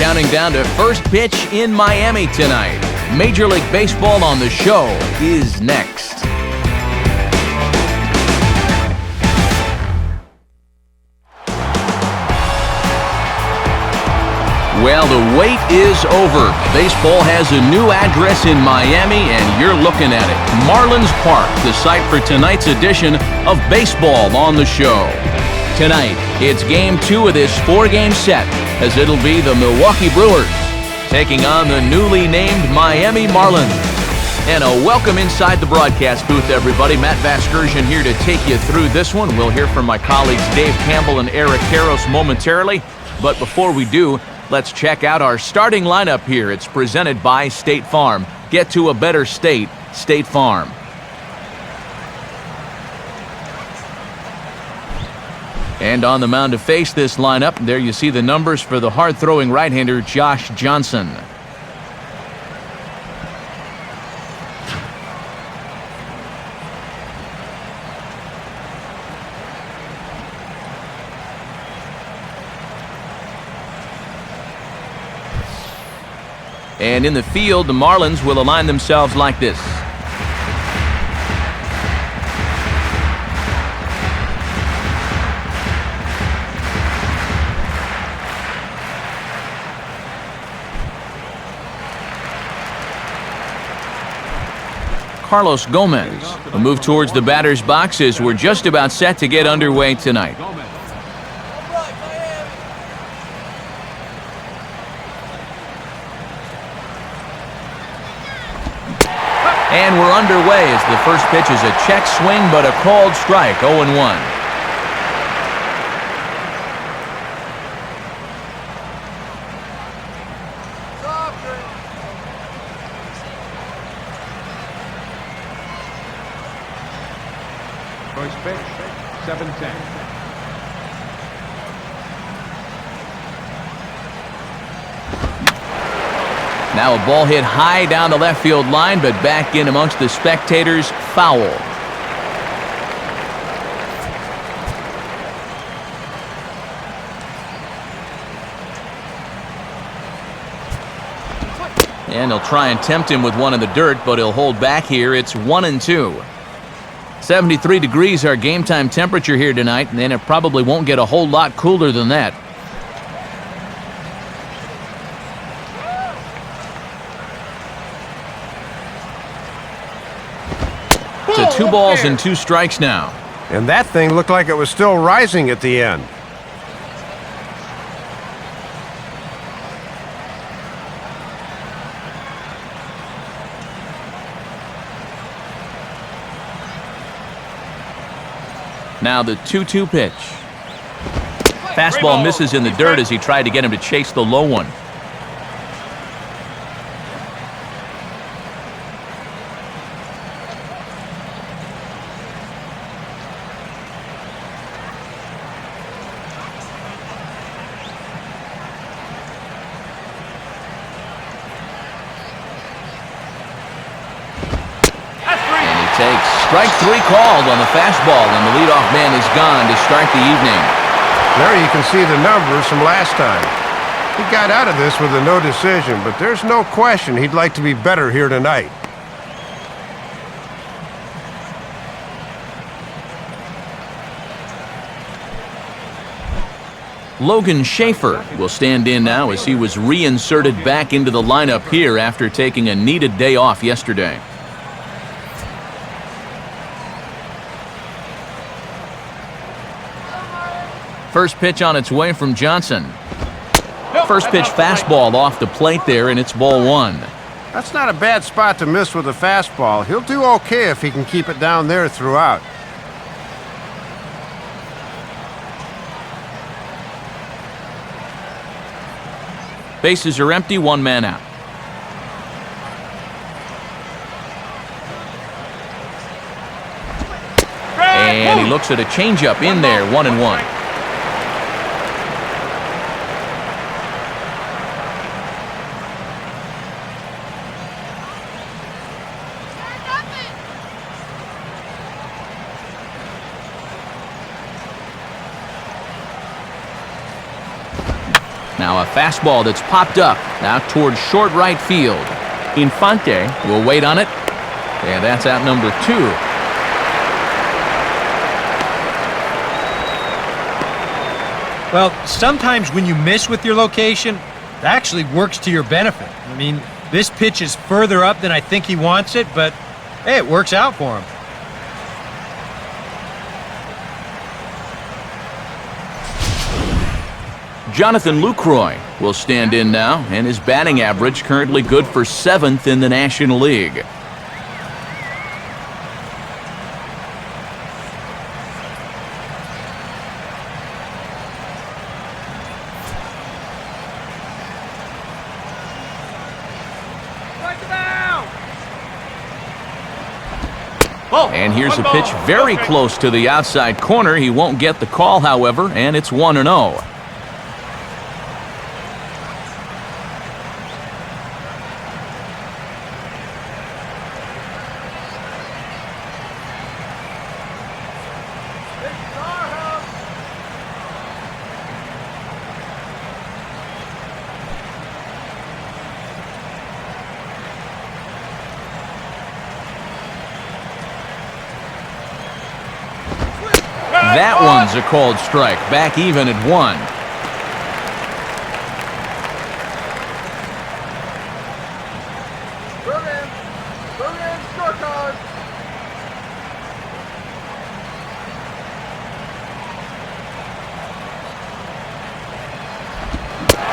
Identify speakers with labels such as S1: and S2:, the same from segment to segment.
S1: counting down to first pitch in Miami tonight. Major League Baseball on the show is next. Well, the wait is over. Baseball has a new address in Miami, and you're looking at it. Marlins Park, the site for tonight's edition of Baseball on the Show. Tonight, it's Game 2 of this 4-game set, as it'll be the Milwaukee Brewers taking on the newly named Miami Marlins. And a welcome inside the broadcast booth, everybody. Matt Vasgersian here to take you through this one. We'll hear from my colleagues Dave Campbell and Eric Karros momentarily. But before we do, let's check out our starting lineup here. It's presented by State Farm. Get to a better state, State Farm. And on the mound to face this lineup, there you see the numbers for the hard-throwing right-hander Josh Johnson. And in the field, the Marlins will align themselves like this. Carlos Gomez will move towards the batter's box as we're just about set to get underway tonight. And we're underway as the first pitch is a check swing, but a called strike, 0-1.
S2: First pitch, 7-10.
S1: Now a ball hit high down the left field line, but back in amongst the spectators, foul. And they'll try and tempt him with one in the dirt, but he'll hold back here. It's 1-2. 73 degrees our game time temperature here tonight, and then it probably won't get a whole lot cooler than that. So 2 balls and 2 strikes now.
S3: And that thing looked like it was still rising at the end.
S1: Now the 2-2 pitch. Fastball misses in the dirt as he tried to get him to chase the low one. Takes strike 3 called on the fastball, and the leadoff man is gone to start the evening.
S3: There you can see the numbers from last time. He got out of this with a no decision, but there's no question he'd like to be better here tonight.
S1: Logan Schaefer will stand in now as he was reinserted back into the lineup here after taking a needed day off yesterday. First pitch on its way from Johnson. First pitch fastball off the plate there, and it's ball 1.
S3: That's not a bad spot to miss with a fastball. He'll do okay if he can keep it down there throughout.
S1: Bases are empty, 1 man out. And he looks at a changeup in there, 1-1. Now Now a fastball that's popped up, now towards short right field. Infante will wait on it, and that's out number 2.
S4: Well, sometimes when you miss with your location, it actually works to your benefit. I mean, this pitch is further up than I think he wants it, but hey, it works out for him.
S1: Jonathan Lucroy will stand in now, and his batting average currently good for 7th in the National League. And here's a pitch very close to the outside corner. He won't get the call, however, and it's 1-0. That one's a called strike. Back even at 1.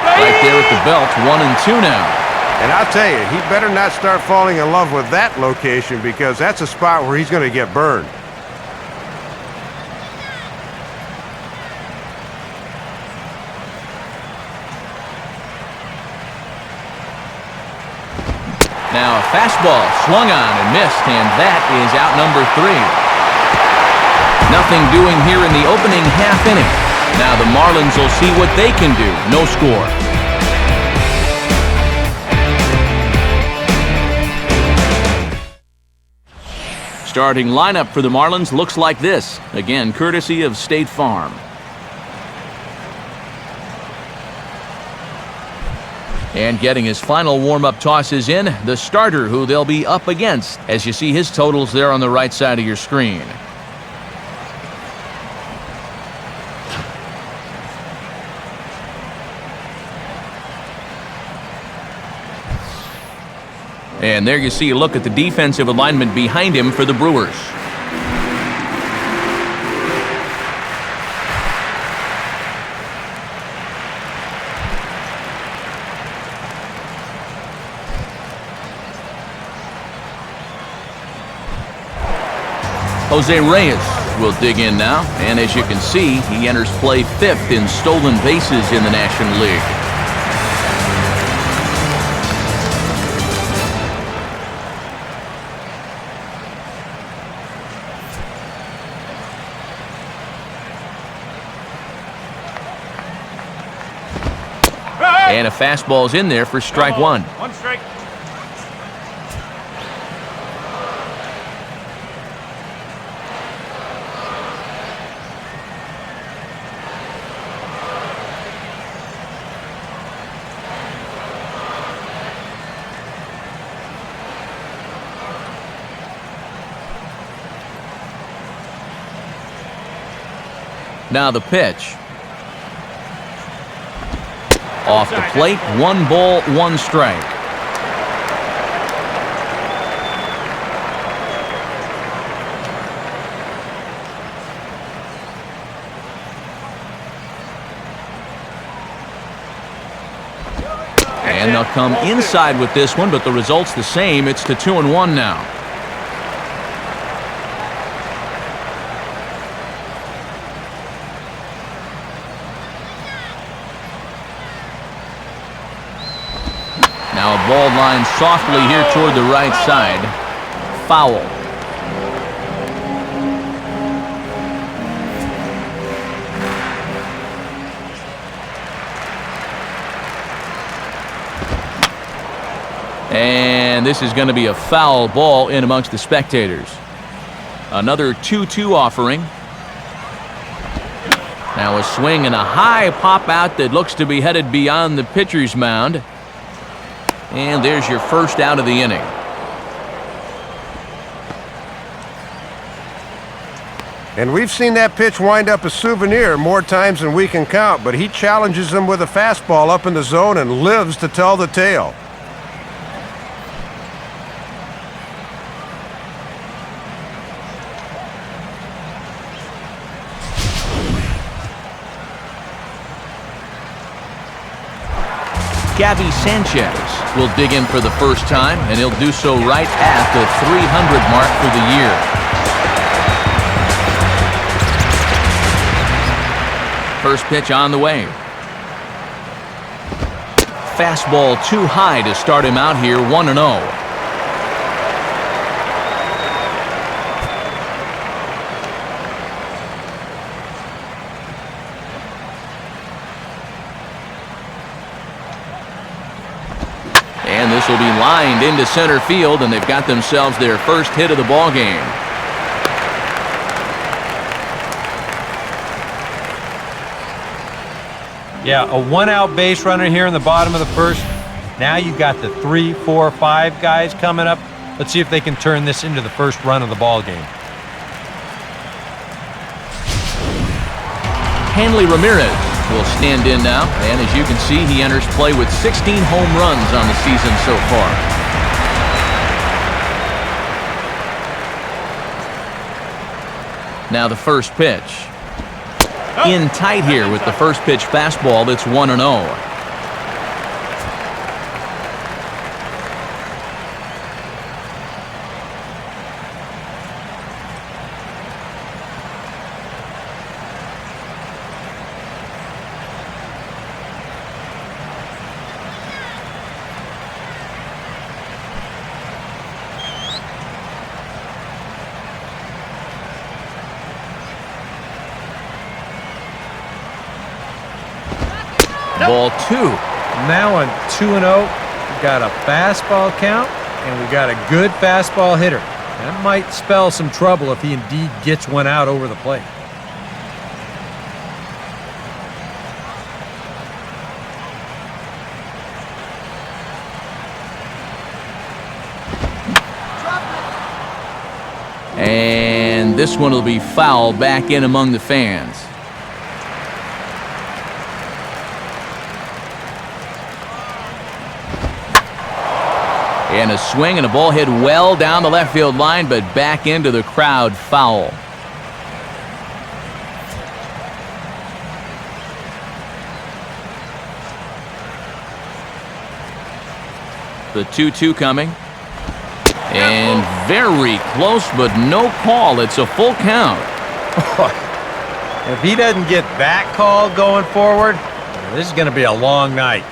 S1: Right there at the belt, 1-2 now.
S3: And I'll tell you, he better not start falling in love with that location, because that's a spot where he's going to get burned.
S1: Now a fastball swung on and missed, and that is out number 3. Nothing doing here in the opening half inning. Now the Marlins will see what they can do. No score. Starting lineup for the Marlins looks like this. Again, courtesy of State Farm. And getting his final warm-up tosses in, the starter who they'll be up against, as you see his totals there on the right side of your screen. And there you see a look at the defensive alignment behind him for the Brewers. Jose Reyes will dig in now, and as you can see, he enters play 5th in stolen bases in the National League. And a fastball's in there for strike 1.
S2: 1 strike.
S1: Now the pitch. Off the plate, 1 ball, 1 strike. And they'll come inside with this one, but the result's the same. It's to 2-1 now. Now a ball line softly here toward the right side. Foul. And this is going to be a foul ball in amongst the spectators. Another 2-2 offering. Now a swing and a high pop out that looks to be headed beyond the pitcher's mound. And there's your first out of the inning.
S3: And we've seen that pitch wind up a souvenir more times than we can count, but he challenges him with a fastball up in the zone and lives to tell the tale.
S1: Gabby Sanchez will dig in for the first time, and he'll do so right at the 300 mark for the year. First pitch on the way. Fastball too high to start him out here, 1-0. And this will be lined into center field, and they've got themselves their first hit of the ball game.
S4: Yeah, a one-out base runner here in the bottom of the first. Now you've got the 3, 4, 5 guys coming up. Let's see if they can turn this into the first run of the ball game.
S1: Hanley Ramirez will stand in now, and as you can see, he enters play with 16 home runs on the season so far. Now the first pitch. In tight here with the first pitch fastball that's 1-0. Ball 2.
S4: Now on 2-0, we've got a fastball count, and we've got a good fastball hitter. That might spell some trouble if he indeed gets one out over the plate.
S1: And this one will be foul back in among the fans. And a swing and a ball hit well down the left field line, but back into the crowd, foul. The 2-2 coming. And very close, but no call. It's a full count.
S4: If he doesn't get that call going forward, this is going to be a long night.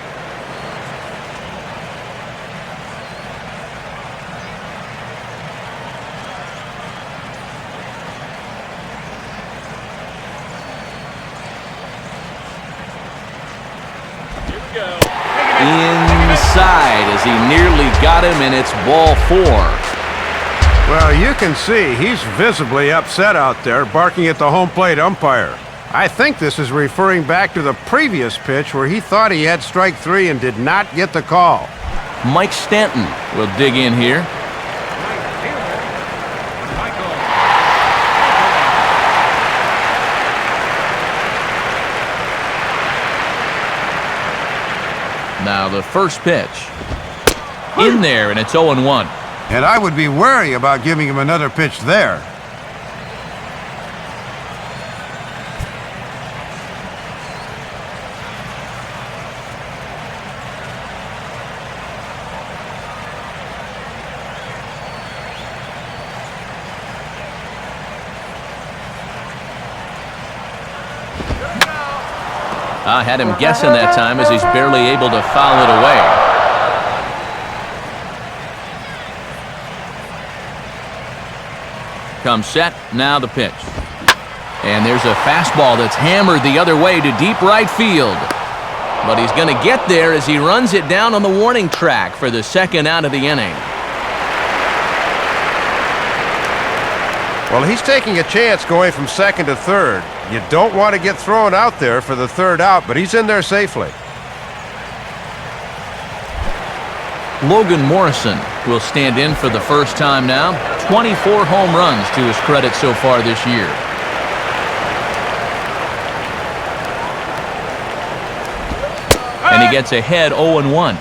S1: Inside as he nearly got him, and it's ball 4.
S3: Well, you can see he's visibly upset out there, barking at the home plate umpire. I think this is referring back to the previous pitch where he thought he had strike 3 and did not get the call.
S1: Mike Stanton will dig in here. Now the first pitch. In there, and it's 0-1.
S3: And I would be wary about giving him another pitch there.
S1: I had him guessing that time as he's barely able to foul it away. Comes set, now the pitch. And there's a fastball that's hammered the other way to deep right field. But he's going to get there as he runs it down on the warning track for the second out of the inning.
S3: Well, he's taking a chance going from second to third. You don't want to get thrown out there for the third out, but he's in there safely.
S1: Logan Morrison will stand in for the first time now. 24 home runs to his credit so far this year. And he gets ahead 0-1.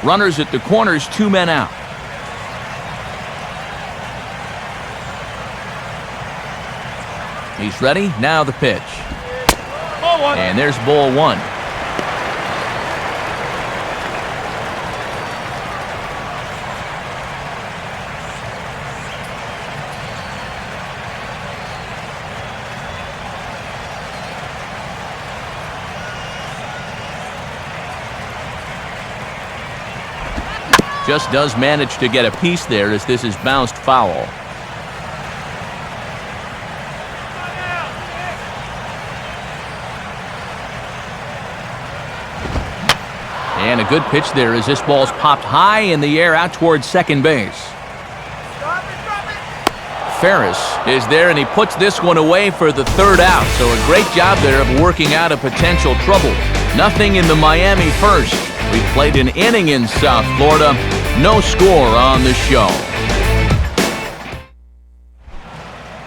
S1: Runners at the corners, 2 men out. He's ready. Now the pitch. And there's ball 1. Just does manage to get a piece there as this is bounced foul. And a good pitch there as this ball's popped high in the air out towards second base. Ferris is there and he puts this one away for the third out. So a great job there of working out a potential trouble. Nothing in the Miami first. We played an inning in South Florida. No score on the show.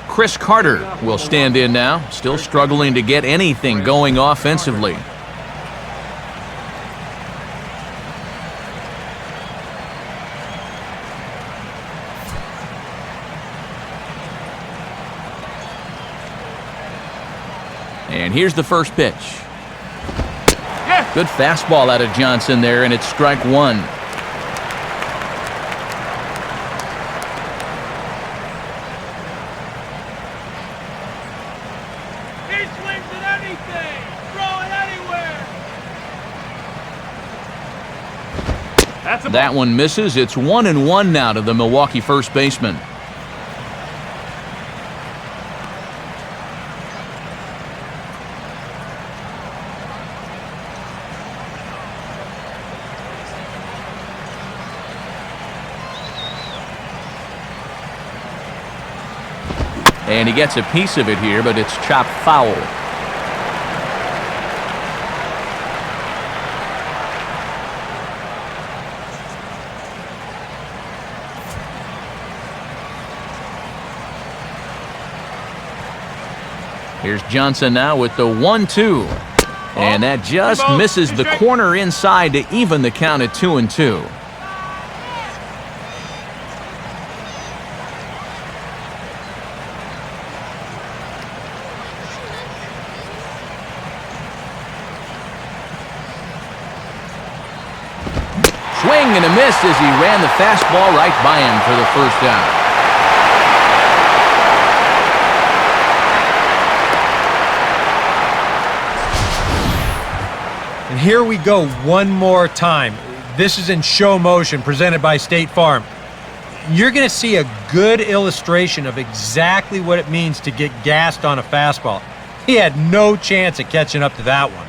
S1: Chris Carter will stand in now, still struggling to get anything going offensively. And here's the first pitch. Good fastball out of Johnson there, and it's strike 1.
S5: He swings at anything, throw it anywhere.
S1: That one misses. It's 1-1 now to the Milwaukee first baseman. And he gets a piece of it here, but it's chopped foul. Here's Johnson now with the 1-2. And that just misses the corner inside to even the count at 2-2. Swing and a miss as he ran the fastball right by him for the first out.
S4: And here we go one more time. This is in show motion presented by State Farm. You're going to see a good illustration of exactly what it means to get gassed on a fastball. He had no chance at catching up to that one.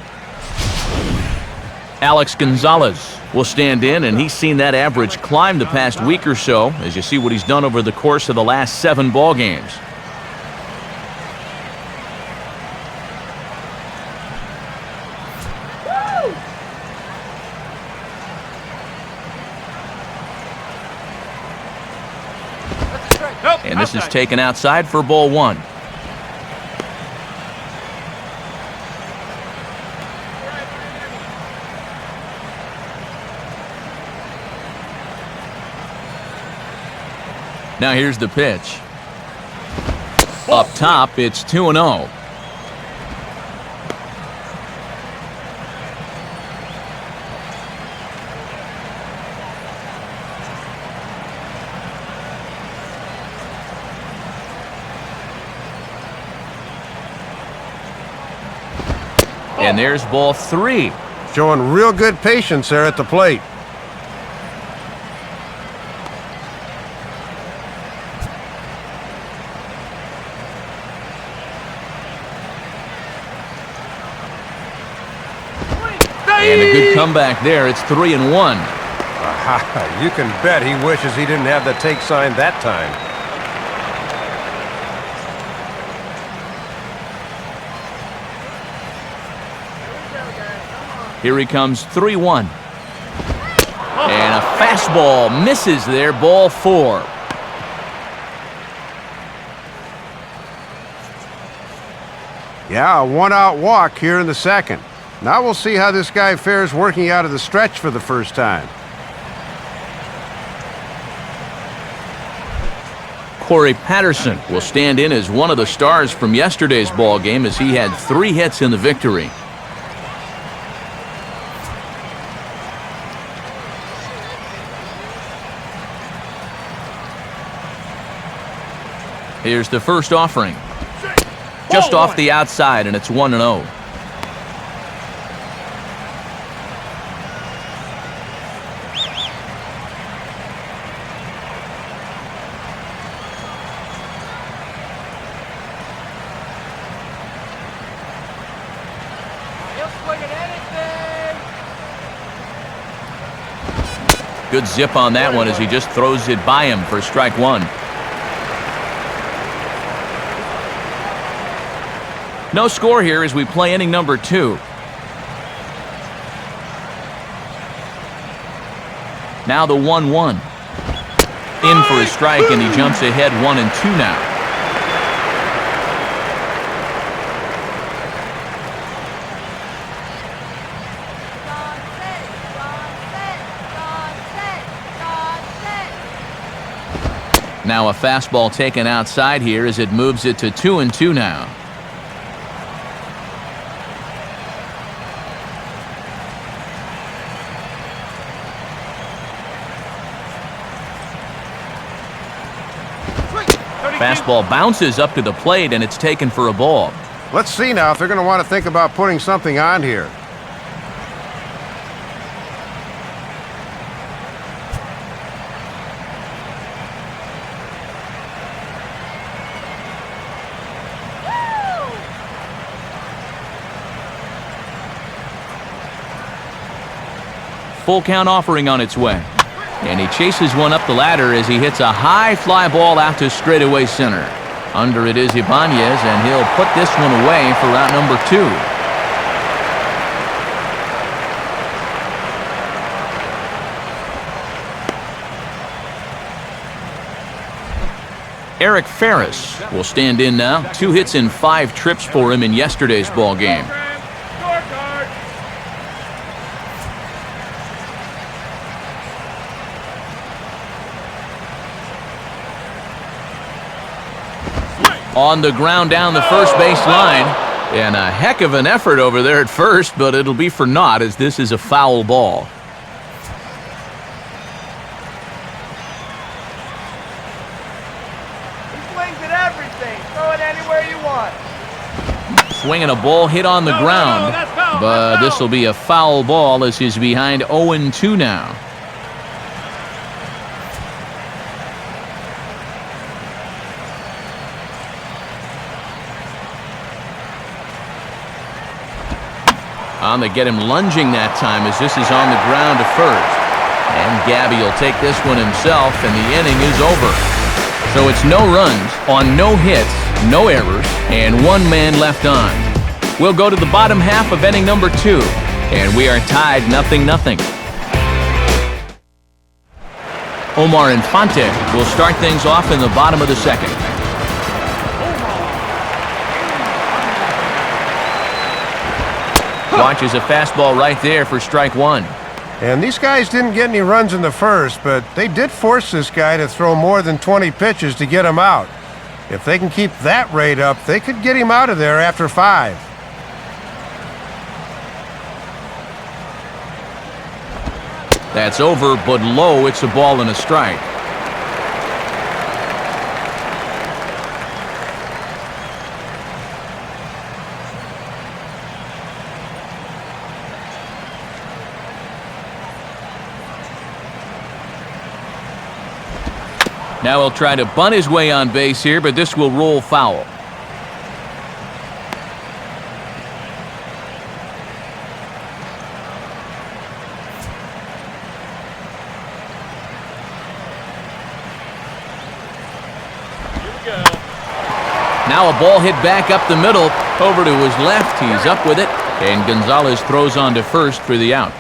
S1: Alex Gonzalez will stand in, and he's seen that average climb the past week or so as you see what he's done over the course of the last 7 ball games. And this is taken outside for ball 1. Now here's the pitch. Up top, it's 2-0. And there's ball 3.
S3: Showing real good patience there at the plate.
S1: And a good comeback there. It's 3-1.
S3: You can bet he wishes he didn't have the take sign that time.
S1: Here he comes, 3-1. And a fastball misses there, ball 4.
S3: Yeah, a one-out walk here in the second. Now we'll see how this guy fares working out of the stretch for the first time.
S1: Corey Patterson will stand in as one of the stars from yesterday's ball game as he had 3 hits in the victory. Here's the first offering. Just off the outside, and it's 1-0. Good zip on that one as he just throws it by him for strike 1. No score here as we play inning number 2. Now the 1-1. In for a strike, and he jumps ahead 1-2 now. Now a fastball taken outside here as it moves it to 2-2 now. Fastball bounces up to the plate, and it's taken for a ball.
S3: Let's see now if they're going to want to think about putting something on here.
S1: Full count offering on its way. And he chases one up the ladder as he hits a high fly ball out to straightaway center. Under it is Ibanez, and he'll put this one away for out number 2. Eric Ferris will stand in now. 2 hits and 5 trips for him in yesterday's ball game. On the ground down the first base line. And a heck of an effort over there at first, but it'll be for naught as this is a foul ball.
S5: He swings at everything. Throw it anywhere you want.
S1: Swinging a ball hit on the ground, but this will be a foul ball as he's behind 0-2 now. On to get him lunging that time as this is on the ground to first. And Gabby will take this one himself, and the inning is over. So it's no runs on no hits, no errors, and 1 man left on. We'll go to the bottom half of inning number 2, and we are tied 0-0. Omar Infante will start things off in the bottom of the second. Watches a fastball right there for strike 1.
S3: And these guys didn't get any runs in the first, but they did force this guy to throw more than 20 pitches to get him out. If they can keep that rate up, they could get him out of there after 5.
S1: That's over, but low. It's a ball and a strike. Now he'll try to bunt his way on base here, but this will roll foul. Now a ball hit back up the middle, over to his left. He's up with it, and Gonzalez throws on to first for the out.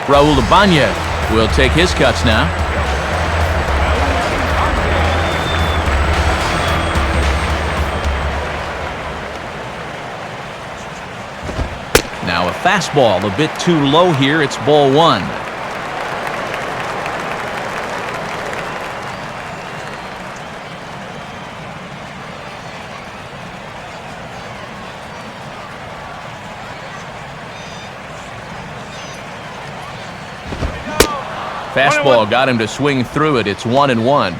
S1: Raul Ibanez will take his cuts now. Now a fastball a bit too low here. It's ball one. Fastball got him to swing through it. It's 1-1.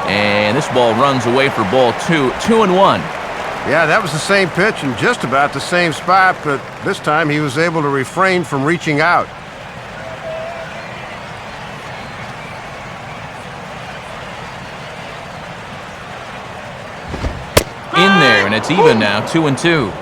S1: And this ball runs away for ball two. 2-1.
S3: Yeah, that was the same pitch in just about the same spot, but this time he was able to refrain from reaching out.
S1: In there, and it's even now, 2-2.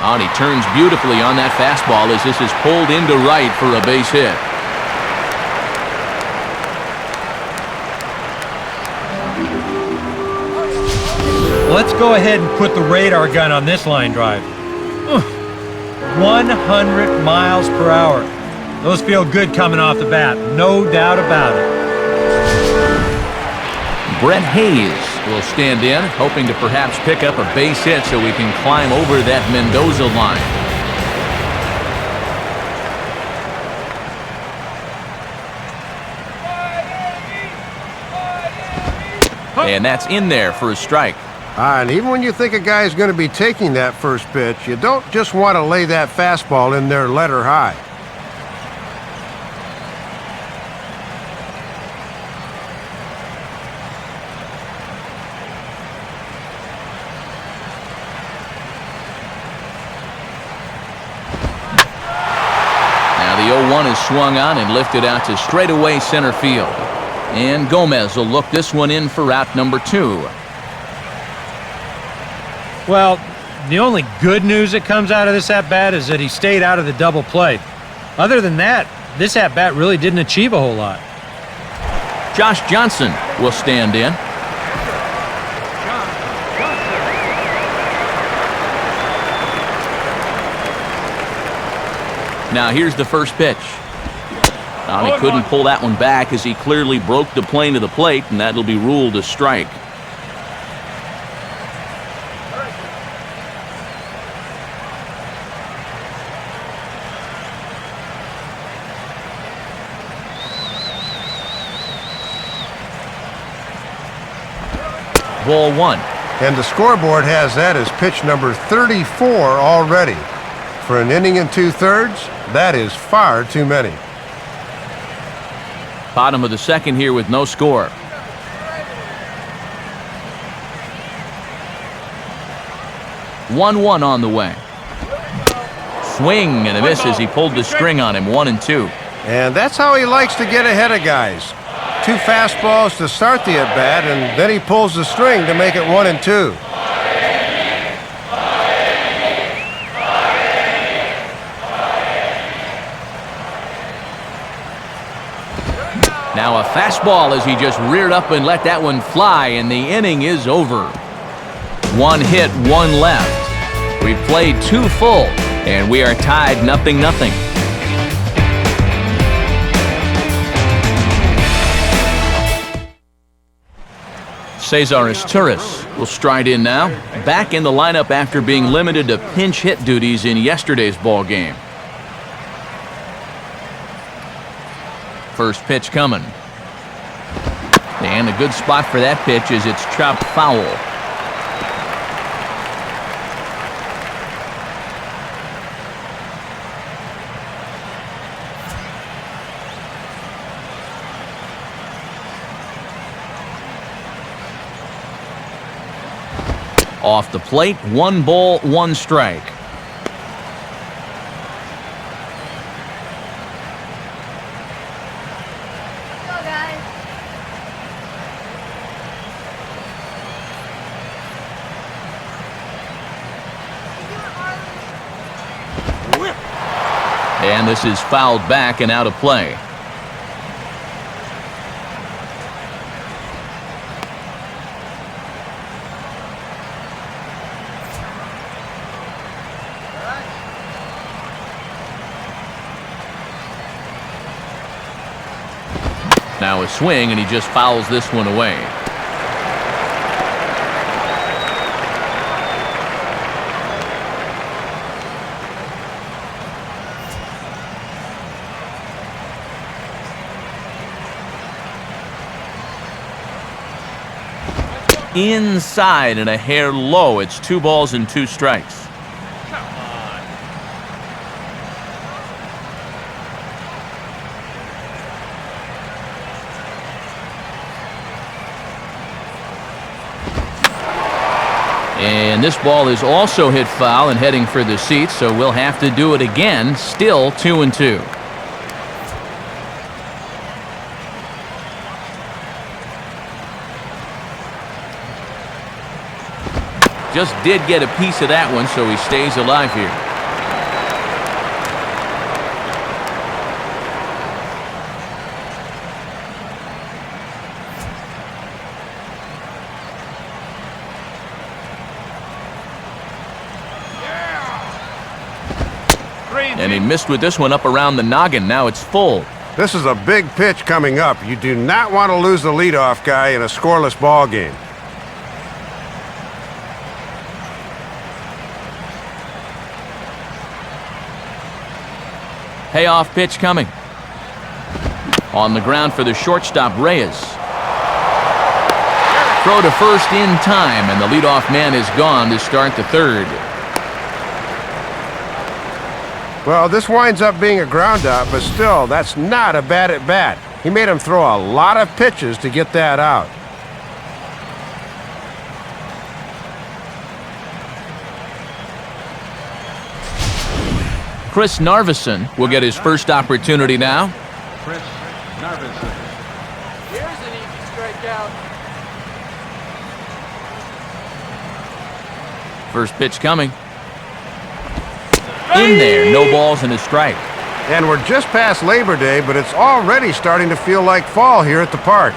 S1: And he turns beautifully on that fastball as this is pulled into right for a base hit.
S4: Let's go ahead and put the radar gun on this line drive. 100 miles per hour. Those feel good coming off the bat, no doubt about it.
S1: Brett Hayes will stand in, hoping to perhaps pick up a base hit so we can climb over that Mendoza line. And that's in there for a strike.
S3: And even when you think a guy is going to be taking that first pitch, you don't just want to lay that fastball in there letter high.
S1: Now the 0-1 is swung on and lifted out to straightaway center field. And Gomez will look this one in for out number 2.
S4: Well, the only good news that comes out of this at-bat is that he stayed out of the double play. Other than that, this at-bat really didn't achieve a whole lot.
S1: Josh Johnson will stand in. Now here's the first pitch. He couldn't pull that one back as he clearly broke the plane of the plate, and that'll be ruled a strike. Ball one.
S3: And the scoreboard has that as pitch number 34 already. For an inning and 2/3, that is far too many.
S1: Bottom of the second here with no score. One on the way. Swing and a miss as he pulled the string on him. 1-2.
S3: And that's how he likes to get ahead of guys. 2 fastballs to start the at-bat, and then he pulls the string to make it 1-2.
S1: Now a fastball as he just reared up and let that one fly, and the inning is over. 1 hit, 1 left. We've played 2 full, and we are tied 0-0. Cesar Izturis will stride in now, back in the lineup after being limited to pinch hit duties in yesterday's ball game. First pitch coming. And a good spot for that pitch as it's chopped foul. Off the plate, 1 ball, 1 strike. And this is fouled back and out of play. Now a swing, and he just fouls this one away. Inside and a hair low. It's 2 balls and 2 strikes. And this ball is also hit foul and heading for the seats, so we'll have to do it again. Still 2-2. Just did get a piece of that one, so he stays alive here. And he missed with this one up around the noggin. Now it's full.
S3: This is a big pitch coming up. You do not want to lose the leadoff guy in a scoreless ball game.
S1: Payoff pitch coming. On the ground for the shortstop, Reyes. Throw to first in time, and the leadoff man is gone to start the 3rd.
S3: Well, this winds up being a ground out, but still, that's not a bad at bat. He made him throw a lot of pitches to get that out.
S1: Chris Narveson will get his first opportunity now.
S2: Chris Narveson.
S5: Here's an easy strikeout.
S1: First pitch coming. In there, no balls and a strike.
S3: And we're just past Labor Day, but it's already starting to feel like fall here at the park.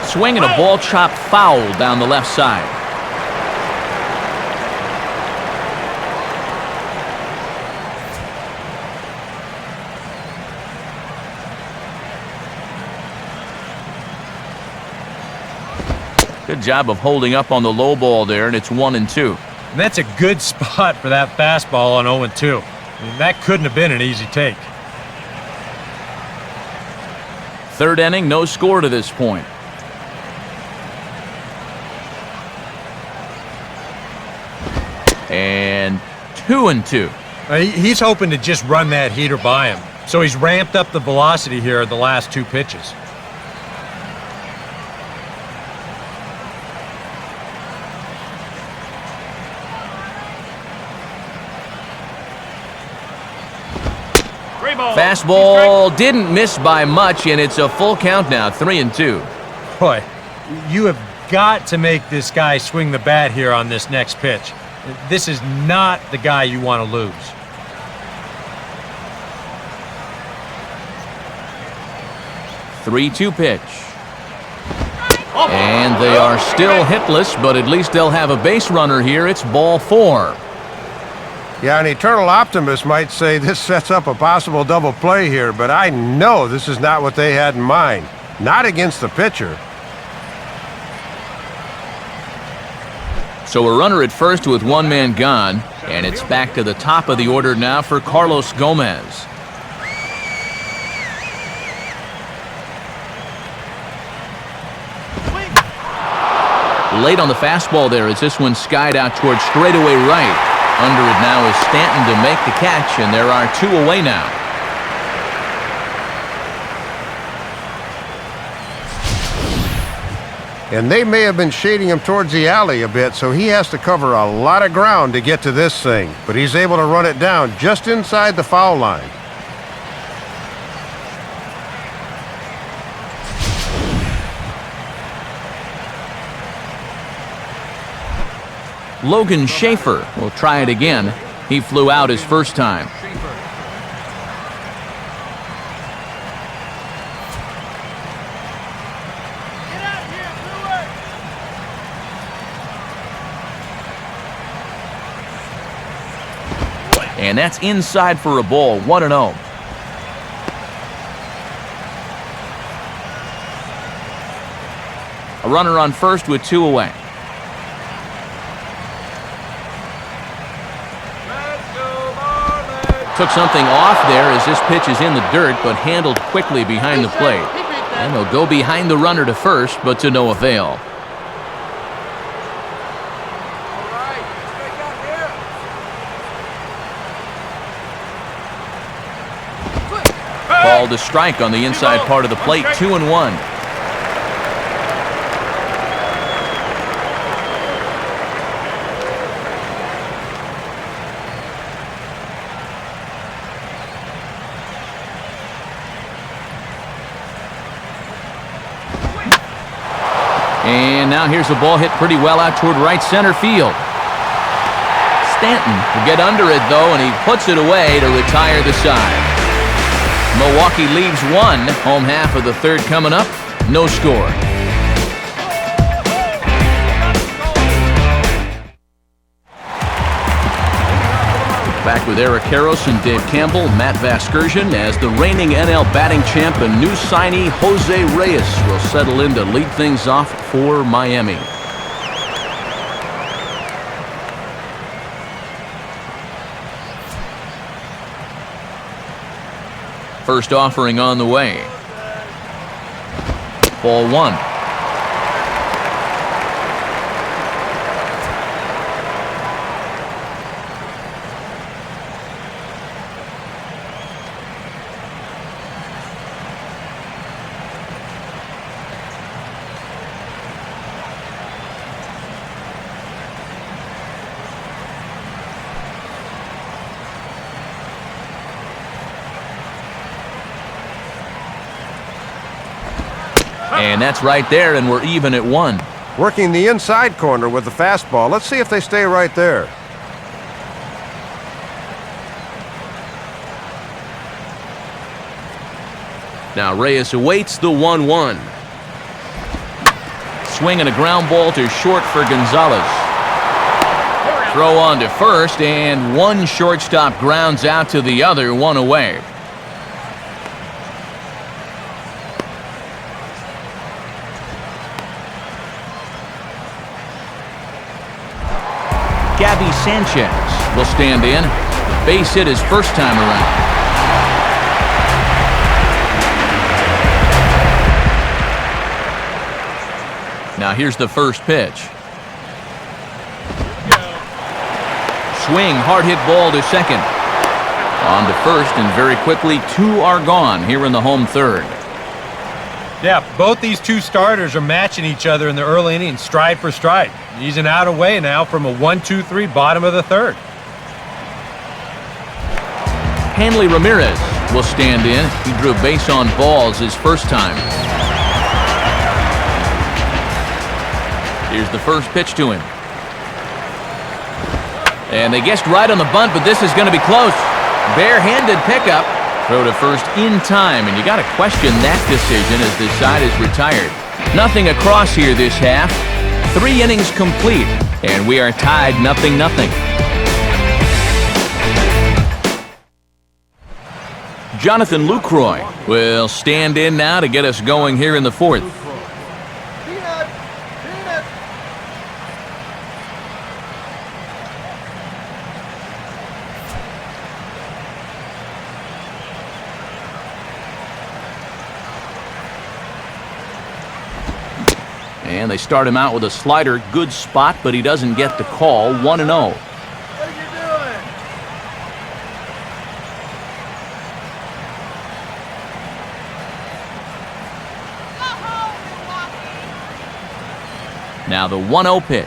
S1: Swing and a ball chopped foul down the left side. Good job of holding up on the low ball there, and it's 1-2.
S4: And that's a good spot for that fastball on 0-2. I mean, that couldn't have been an easy take.
S1: 3rd inning, no score to this point. And 2-2.
S4: He's hoping to just run that heater by him. So he's ramped up the velocity here at the last 2 pitches.
S1: Fastball didn't miss by much, and it's a full count now, 3-2.
S4: Boy, you have got to make this guy swing the bat here on this next pitch. This is not the guy you want to lose.
S1: Three-two pitch. And they are still hitless, but at least they'll have a base runner here. It's ball 4.
S3: Yeah, an eternal optimist might say this sets up a possible double play here, but I know this is not what they had in mind. Not against the pitcher.
S1: So a runner at first with 1 man gone, and it's back to the top of the order now for Carlos Gomez. Late on the fastball there as this one skied out towards straightaway right. Under it now is Stanton to make the catch, and there are 2 away now.
S3: And they may have been shading him towards the alley a bit, so he has to cover a lot of ground to get to this thing. But he's able to run it down just inside the foul line.
S1: Logan Schaefer will try it again. He flew out his first time. And that's inside for a ball, 1-0. A runner on first with 2 away. Took something off there as this pitch is in the dirt, but handled quickly behind the plate. And they'll go behind the runner to first, but to no avail. Called a strike on the inside part of the plate, 2-1. And now here's a ball hit pretty well out toward right center field. Stanton will get under it, though, and he puts it away to retire the side. Milwaukee leaves 1. Home half of the third coming up. No score. Back with Eric Karros and Dave Campbell, Matt Vasgersian, as the reigning NL batting champ and new signee Jose Reyes will settle in to lead things off for Miami. First offering on the way. Ball 1. And that's right there, and we're even at 1.
S3: Working the inside corner with the fastball. Let's see if they stay right there.
S1: Now Reyes awaits the 1-1. Swing and a ground ball to short for Gonzalez. Throw on to first, and one shortstop grounds out to the other, 1 away. Gabby Sanchez will stand in. Base hit his first time around. Now here's the first pitch. Swing, hard hit ball to second. On to first, and very quickly 2 are gone here in the home third.
S4: Yeah, both these 2 starters are matching each other in the early innings, stride for stride. He's an out away now from a 1-2-3 bottom of the third.
S1: Hanley Ramirez will stand in. He drew base on balls his first time. Here's the first pitch to him. And they guessed right on the bunt, but this is going to be close. Bare-handed pickup. Throw to first in time, and you got to question that decision as this side is retired. Nothing across here this half. 3 innings complete, and we are tied 0-0. Jonathan Lucroy will stand in now to get us going here in the fourth. And they start him out with a slider. Good spot, but he doesn't get the call. 1-0. Now the 1-0 pitch.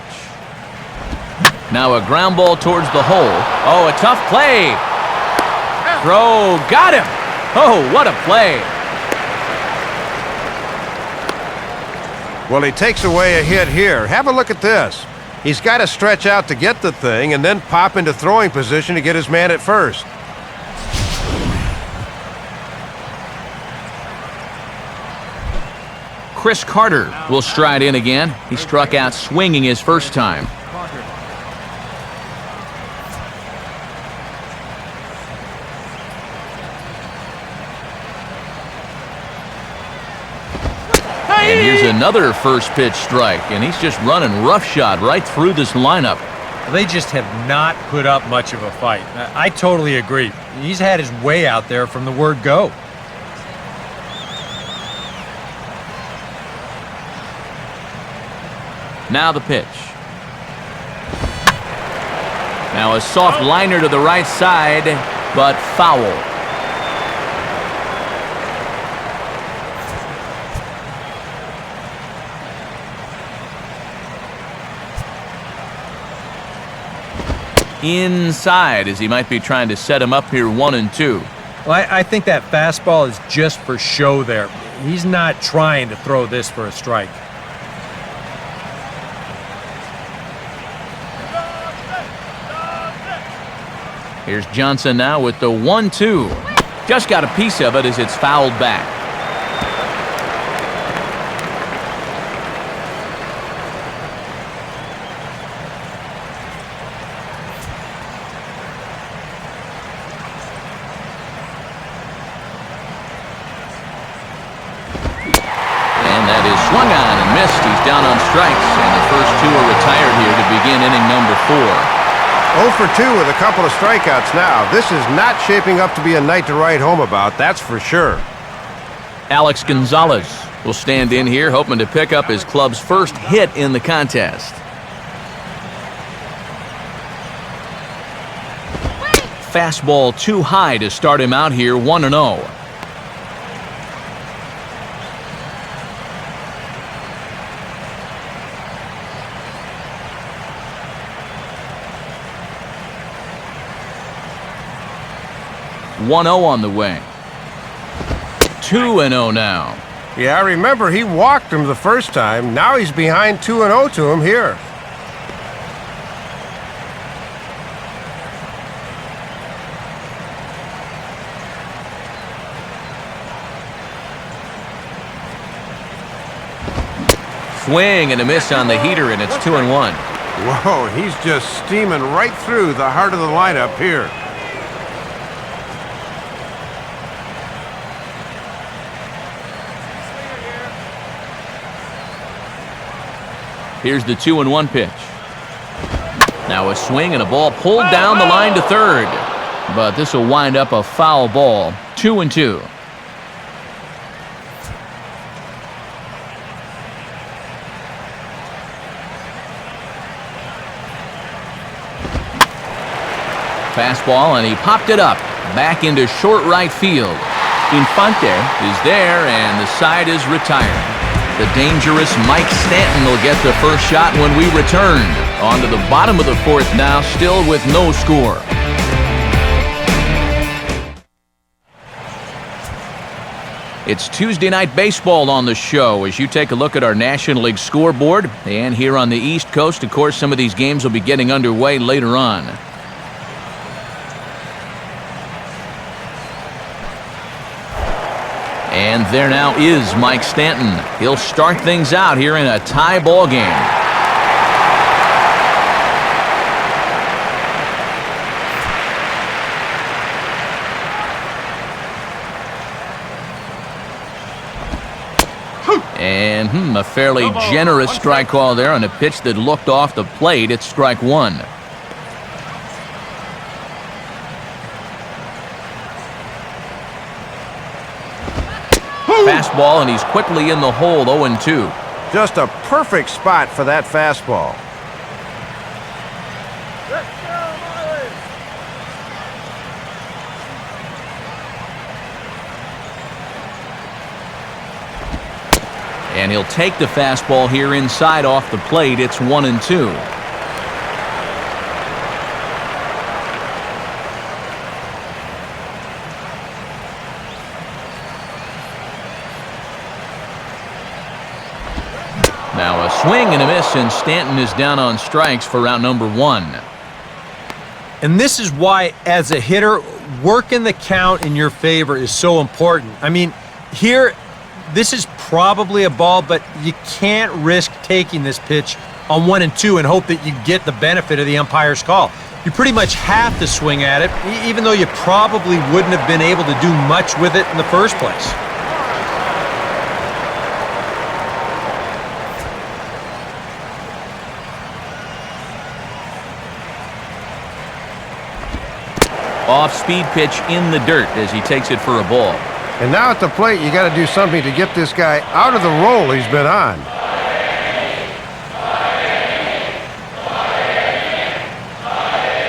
S1: Now a ground ball towards the hole. Oh, a tough play. Throw, got him. Oh, what a play.
S3: Well, he takes away a hit here. Have a look at this. He's got to stretch out to get the thing and then pop into throwing position to get his man at first.
S1: Chris Carter will stride in again. He struck out swinging his first time. And here's another first pitch strike, and he's just running roughshod right through this lineup.
S4: They just have not put up much of a fight. I totally agree. He's had his way out there from the word go.
S1: Now the pitch. Now a soft liner to the right side, but foul. Inside, as he might be trying to set him up here 1-2.
S4: Well, I think that fastball is just for show there. He's not trying to throw this for a strike.
S1: Here's Johnson now with the 1-2. Just got a piece of it as it's fouled back. Swung on and missed. He's down on strikes, and the first two are retired here to begin inning number 4.
S3: 0 for 2 with a couple of strikeouts now. This is not shaping up to be a night to write home about, that's for sure.
S1: Alex Gonzalez will stand in here, hoping to pick up his club's first hit in the contest. Fastball too high to start him out here, 1-0. On the way. 2-0 now.
S3: Yeah, I remember he walked him the first time. Now he's behind 2-0 to him here.
S1: Swing and a miss on the heater, and it's 2-1.
S3: Whoa, he's just steaming right through the heart of the lineup here.
S1: Here's the 2-1 pitch. Now a swing and a ball pulled down the line to third. But this will wind up a foul ball. 2-2. Fastball, and he popped it up. Back into short right field. Infante is there, and the side is retired. The dangerous Mike Stanton will get the first shot when we return. On to the bottom of the 4th now, still with no score. It's Tuesday Night Baseball on the show as you take a look at our National League scoreboard. And here on the East Coast, of course, some of these games will be getting underway later on. And there now is Mike Stanton. He'll start things out here in a tie ball game. And a fairly generous strike call there on a pitch that looked off the plate. It's strike 1. Fastball, and he's quickly in the hole, 0-2.
S3: Just a perfect spot for that fastball.
S5: Let's go, Marlins!
S1: And he'll take the fastball here inside off the plate. It's 1-2. Now a swing and a miss, and Stanton is down on strikes for out number 1.
S4: And this is why, as a hitter, working the count in your favor is so important. I mean, here, this is probably a ball, but you can't risk taking this pitch on 1-2 and hope that you get the benefit of the umpire's call. You pretty much have to swing at it, even though you probably wouldn't have been able to do much with it in the first place.
S1: Off-speed pitch in the dirt as he takes it for a ball.
S3: And now at the plate, you got to do something to get this guy out of the role he's been on.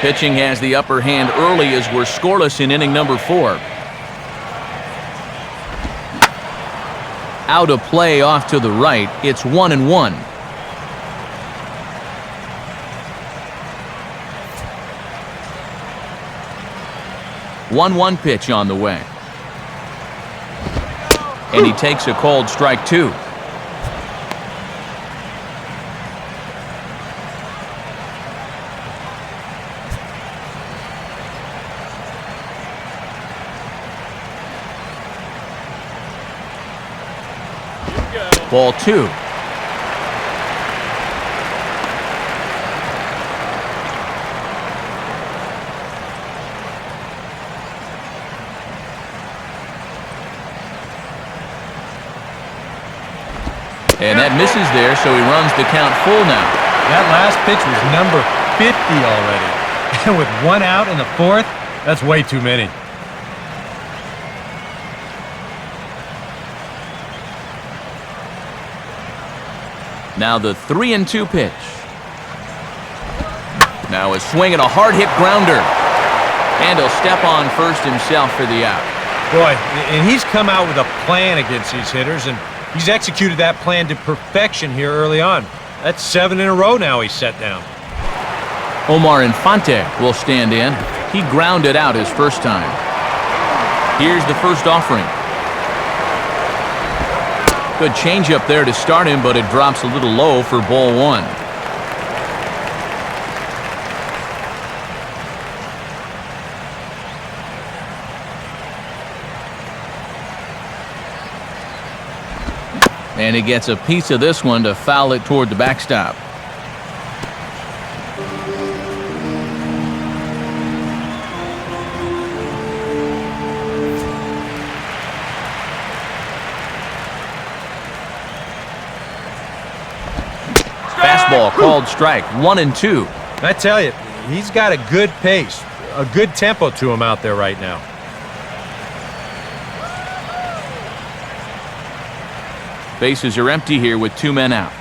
S1: Pitching has the upper hand early as we're scoreless in inning number 4. Out of play off to the right. It's 1-1. One pitch on the way. And he takes a called strike 2. Ball 2. And that misses there, so he runs the count full now.
S4: That last pitch was number 50 already. And with 1 out in the 4th, that's way too many.
S1: Now the 3-2 pitch. Now a swing and a hard hit grounder. And he'll step on first himself for the out.
S4: Boy, and he's come out with a plan against these hitters, and he's executed that plan to perfection here early on. That's 7 in a row now he's set down.
S1: Omar Infante will stand in. He grounded out his first time. Here's the first offering. Good changeup there to start him, but it drops a little low for ball 1. And he gets a piece of this one to foul it toward the backstop. Fastball called strike, 1-2.
S4: I tell you, he's got a good pace, a good tempo to him out there right now.
S1: Bases are empty here with 2 men out.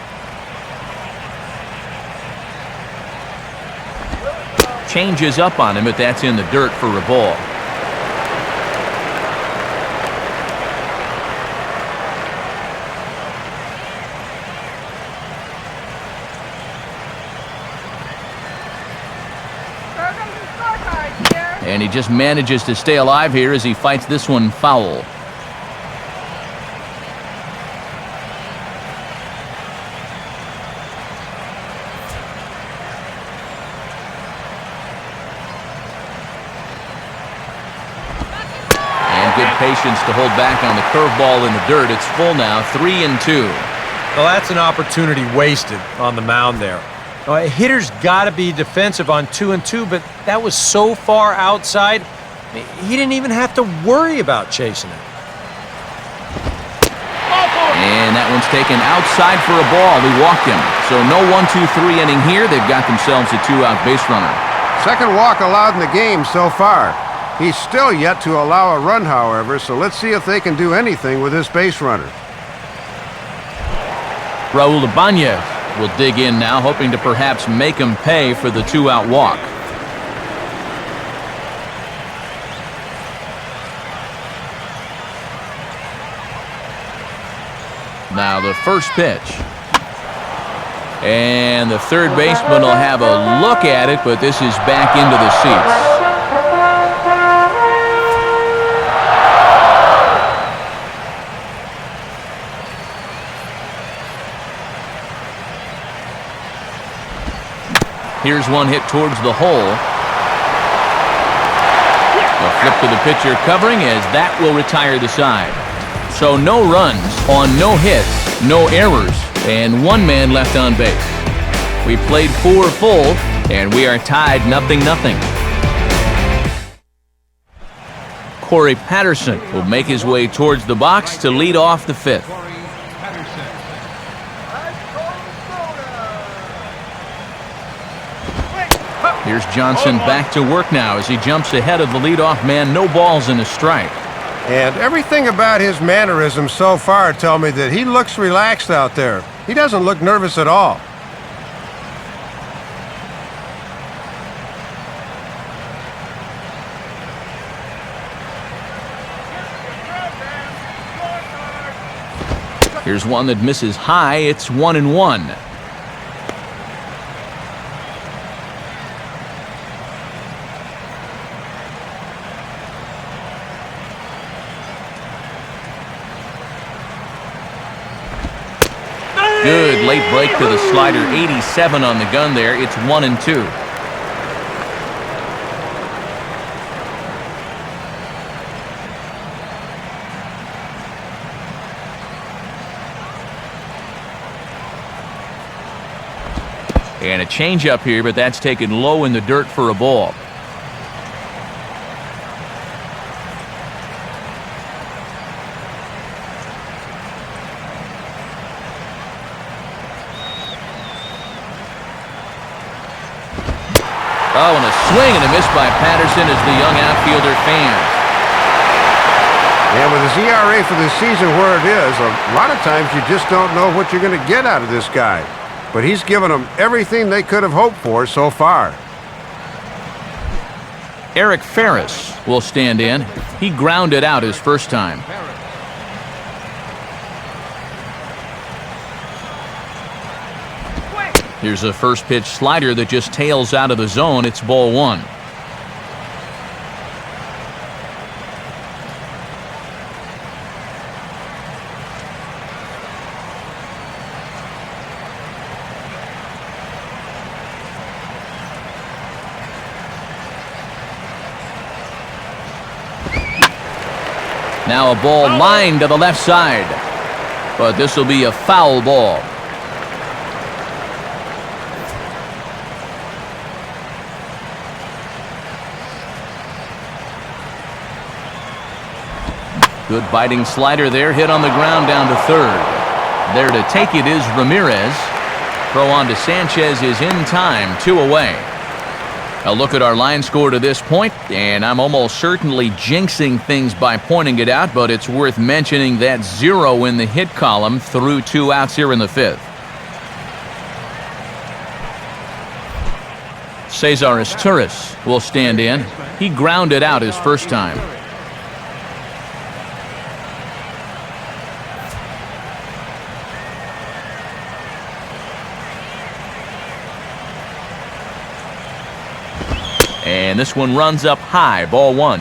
S1: Changes up on him, but that's in the dirt for a ball. And he just manages to stay alive here as he fights this one foul. Patience to hold back on the curveball in the dirt. It's full now, 3-2.
S4: Well, that's an opportunity wasted on the mound there. A hitter's got to be defensive on 2-2, but that was so far outside, he didn't even have to worry about chasing it.
S1: And that one's taken outside for a ball. He walked him. So no 1-2-3 inning here. They've got themselves a 2-out base runner.
S3: Second walk allowed in the game so far. He's still yet to allow a run, however, so let's see if they can do anything with this base runner.
S1: Raul Ibanez will dig in now, hoping to perhaps make him pay for the 2-out walk. Now the first pitch. And the third baseman will have a look at it, but this is back into the seats. Here's one hit towards the hole. A flip to the pitcher covering as that will retire the side. So no runs on no hits, no errors, and one man left on base. We played 4 full, and we are tied 0-0. Corey Patterson will make his way towards the box to lead off the 5th. Here's Johnson back to work now as he jumps ahead of the leadoff man. No balls and a strike.
S3: And everything about his mannerisms so far tell me that he looks relaxed out there. He doesn't look nervous at all.
S1: Here's one that misses high. It's 1-1. Good late break to the slider. 87 on the gun there. It's 1-2. And a changeup here, but that's taken low in the dirt for a ball. Oh, and a swing and a miss by Patterson as the young outfielder fans.
S3: And with his ERA for the season where it is, a lot of times you just don't know what you're going to get out of this guy. But he's given them everything they could have hoped for so far.
S1: Eric Ferris will stand in. He grounded out his first time. Here's a first pitch slider that just tails out of the zone. It's ball 1. Now a ball lined to the left side, but this will be a foul ball. Good biting slider there, hit on the ground down to third. There to take it is Ramirez. Throw on to Sanchez is in time, 2 away. A look at our line score to this point, and I'm almost certainly jinxing things by pointing it out, but it's worth mentioning that 0 in the hit column through 2 outs here in the 5th. Cesar Torres will stand in. He grounded out his first time. And this one runs up high, ball 1.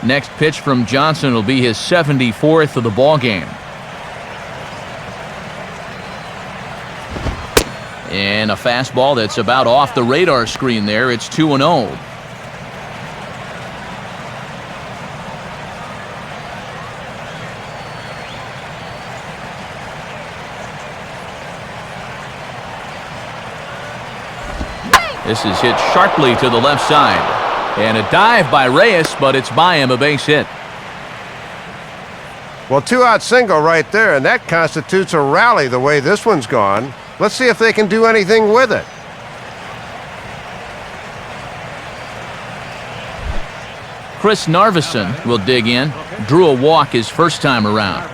S1: Next pitch from Johnson will be his 74th of the ball game. And a fastball that's about off the radar screen there. It's 2-0. This is hit sharply to the left side. And a dive by Reyes, but it's by him, a base hit.
S3: Well, 2-out single right there, and that constitutes a rally the way this one's gone. Let's see if they can do anything with it.
S1: Chris Narveson will dig in. Drew a walk his first time around.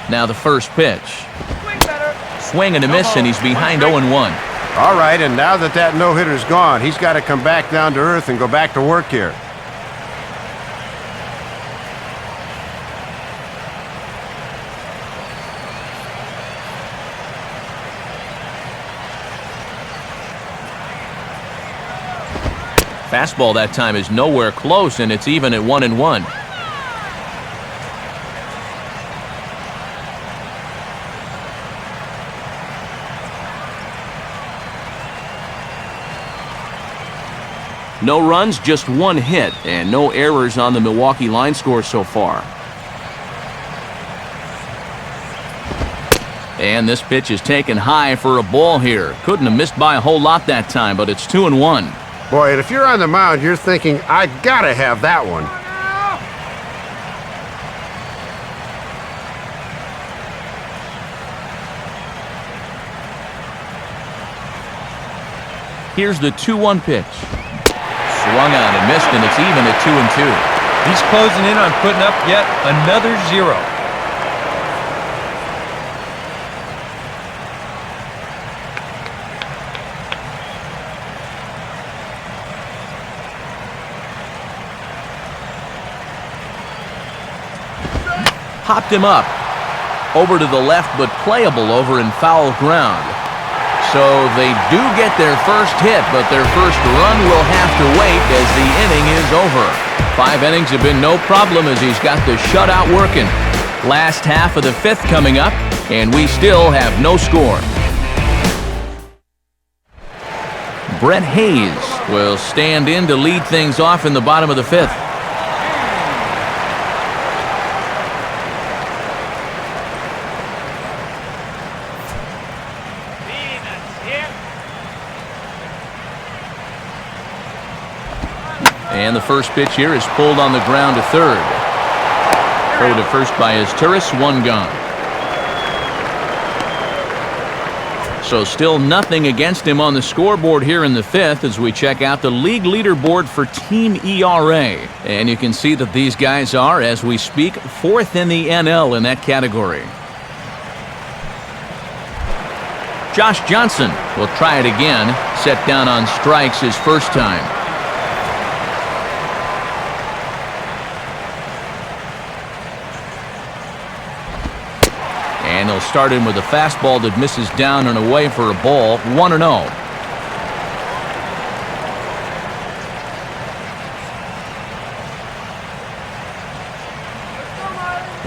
S1: Now the first pitch.
S5: Swing better.
S1: Swing and a miss, and he's behind 0-1.
S3: All right, and now that no-hitter's gone, he's got to come back down to earth and go back to work here.
S1: Fastball that time is nowhere close, and it's even at 1-1. No runs, just one hit, and no errors on the Milwaukee line score so far. And this pitch is taken high for a ball here. Couldn't have missed by a whole lot that time, but it's 2-1.
S3: Boy, and if you're on the mound, you're thinking, I gotta have that one.
S1: Here's the 2-1 pitch. Swung on and missed, and it's even at 2-2.
S4: He's closing in on putting up yet another 0.
S1: Popped him up. Over to the left, but playable over in foul ground. So they do get their first hit, but their first run will have to wait as the inning is over. 5 innings have been no problem as he's got the shutout working. Last half of the 5th coming up, and we still have no score. Brett Hayes will stand in to lead things off in the bottom of the 5th. And the first pitch here is pulled on the ground to third. Throw to first by Turris, 1 gone. So still nothing against him on the scoreboard here in the 5th as we check out the league leaderboard for team ERA. And you can see that these guys are, as we speak, 4th in the NL in that category. Josh Johnson will try it again, set down on strikes his first time. And they'll start him with a fastball that misses down and away for a ball, 1-0.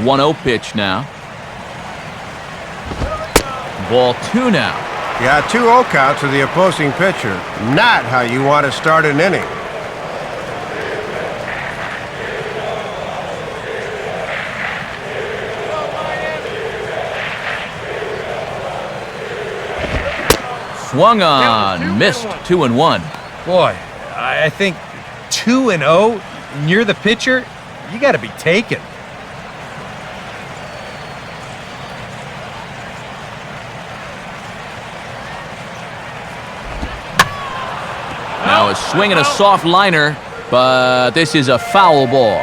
S1: 1-0 pitch now. Ball 2 now.
S3: Yeah, 2-0 count to the opposing pitcher. Not how you want to start an inning.
S1: Swung on, missed, 2-1.
S4: Boy, I think 2-0, and you're the pitcher, you got to be taken.
S1: Now a swing and a soft liner, but this is a foul ball.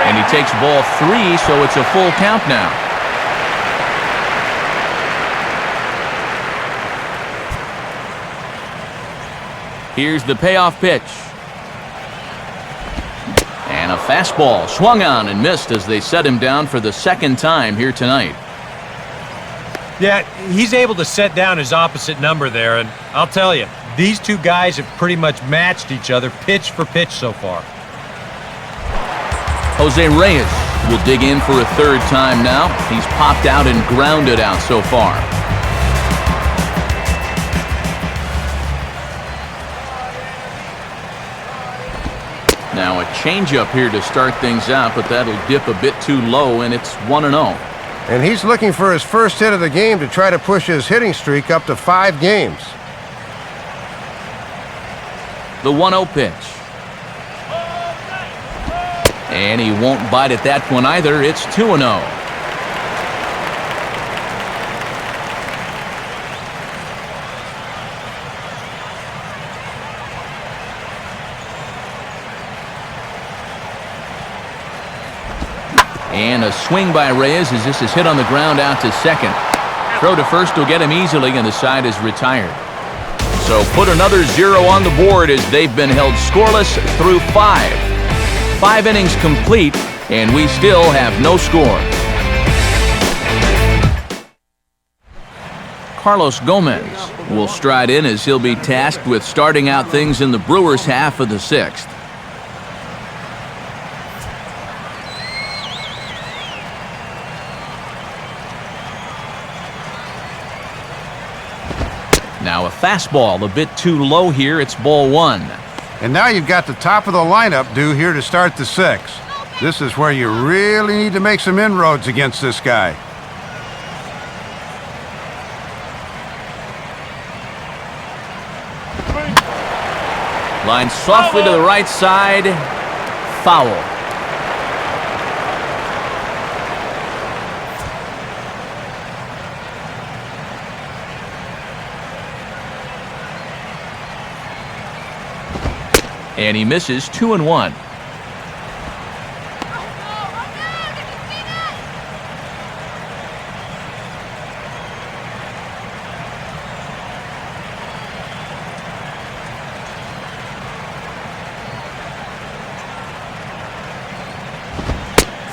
S1: And he takes ball 3, so it's a full count now. Here's the payoff pitch. And a fastball swung on and missed as they set him down for the second time here tonight.
S4: Yeah, he's able to set down his opposite number there, and I'll tell you, these two guys have pretty much matched each other pitch for pitch so far.
S1: Jose Reyes will dig in for a third time now. He's popped out and grounded out so far. Now a changeup here to start things out, but that'll dip a bit too low, and it's 1-0.
S3: And he's looking for his first hit of the game to try to push his hitting streak up to 5 games.
S1: The 1-0 pitch. And he won't bite at that one either. It's 2-0. And a swing by Reyes as this is hit on the ground out to second. Throw to first will get him easily, and the side is retired. So put another 0 on the board as they've been held scoreless through 5. 5 innings complete, and we still have no score. Carlos Gomez will stride in as he'll be tasked with starting out things in the Brewers' half of the 6th. Now a fastball a bit too low here. It's ball 1.
S3: And now you've got the top of the lineup due here to start the 6th. This is where you really need to make some inroads against this guy.
S1: Line softly to the right side. Foul. And he misses 2-1.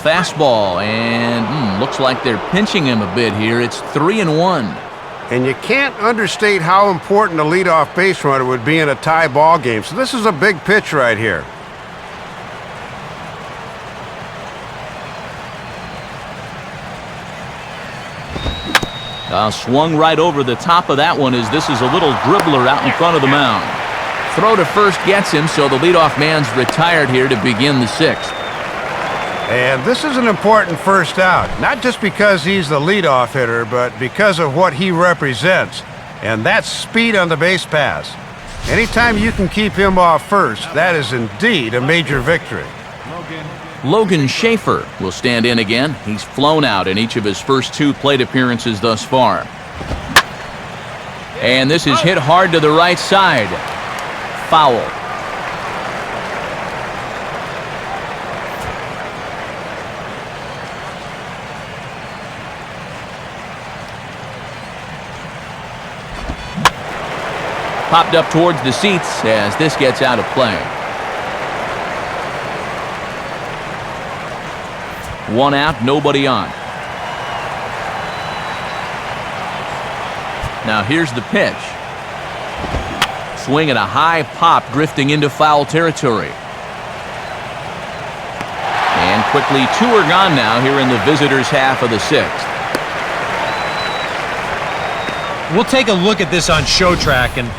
S1: Fastball, and looks like they're pinching him a bit here. It's 3-1.
S3: And you can't understate how important a leadoff base runner would be in a tie ball game. So this is a big pitch right here.
S1: Swung right over the top of that one as this is a little dribbler out in front of the mound. Throw to first gets him, so the leadoff man's retired here to begin the 6th.
S3: And this is an important first out, not just because he's the leadoff hitter, but because of what he represents, and that's speed on the base pass. Anytime you can keep him off first, that is indeed a major victory.
S1: Logan Schaefer will stand in again. He's flown out in each of his first 2 plate appearances thus far. And this is hit hard to the right side. Foul. Popped up towards the seats as this gets out of play. 1 out, nobody on. Now here's the pitch. Swing at a high pop, drifting into foul territory. And quickly 2 are gone now here in the visitors' half of the 6th.
S4: We'll take a look at this on Show Track, and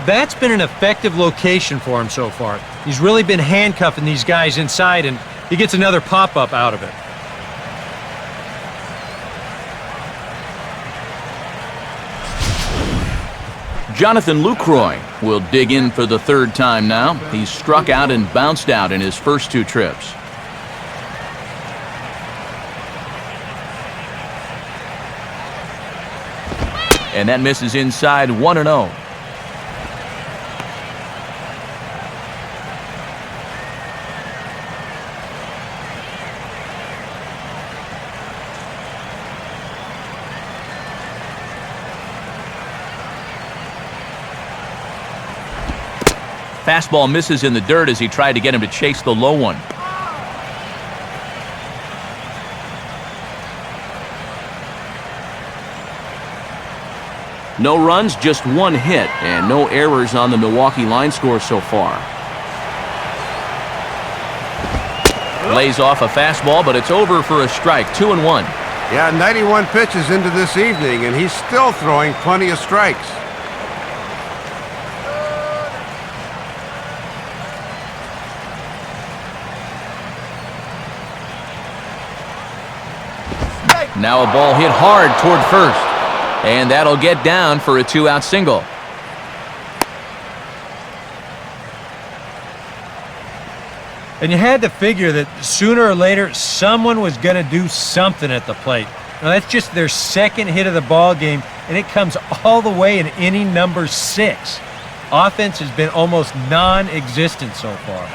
S4: that's been an effective location for him so far. He's really been handcuffing these guys inside, and he gets another pop-up out of it.
S1: Jonathan Lucroy will dig in for the 3rd time now. He's struck out and bounced out in his first 2 trips. And that misses inside 1-0. Fastball misses in the dirt as he tried to get him to chase the low one. No runs, just 1 hit, and no errors on the Milwaukee line score so far. Lays off a fastball, but it's over for a strike. 2-1.
S3: Yeah, 91 pitches into this evening, and he's still throwing plenty of strikes.
S1: Now a ball hit hard toward first, and that'll get down for a 2-out single.
S4: And you had to figure that sooner or later someone was going to do something at the plate. Now that's just their 2nd hit of the ball game, and it comes all the way in inning number 6. Offense has been almost non-existent so far.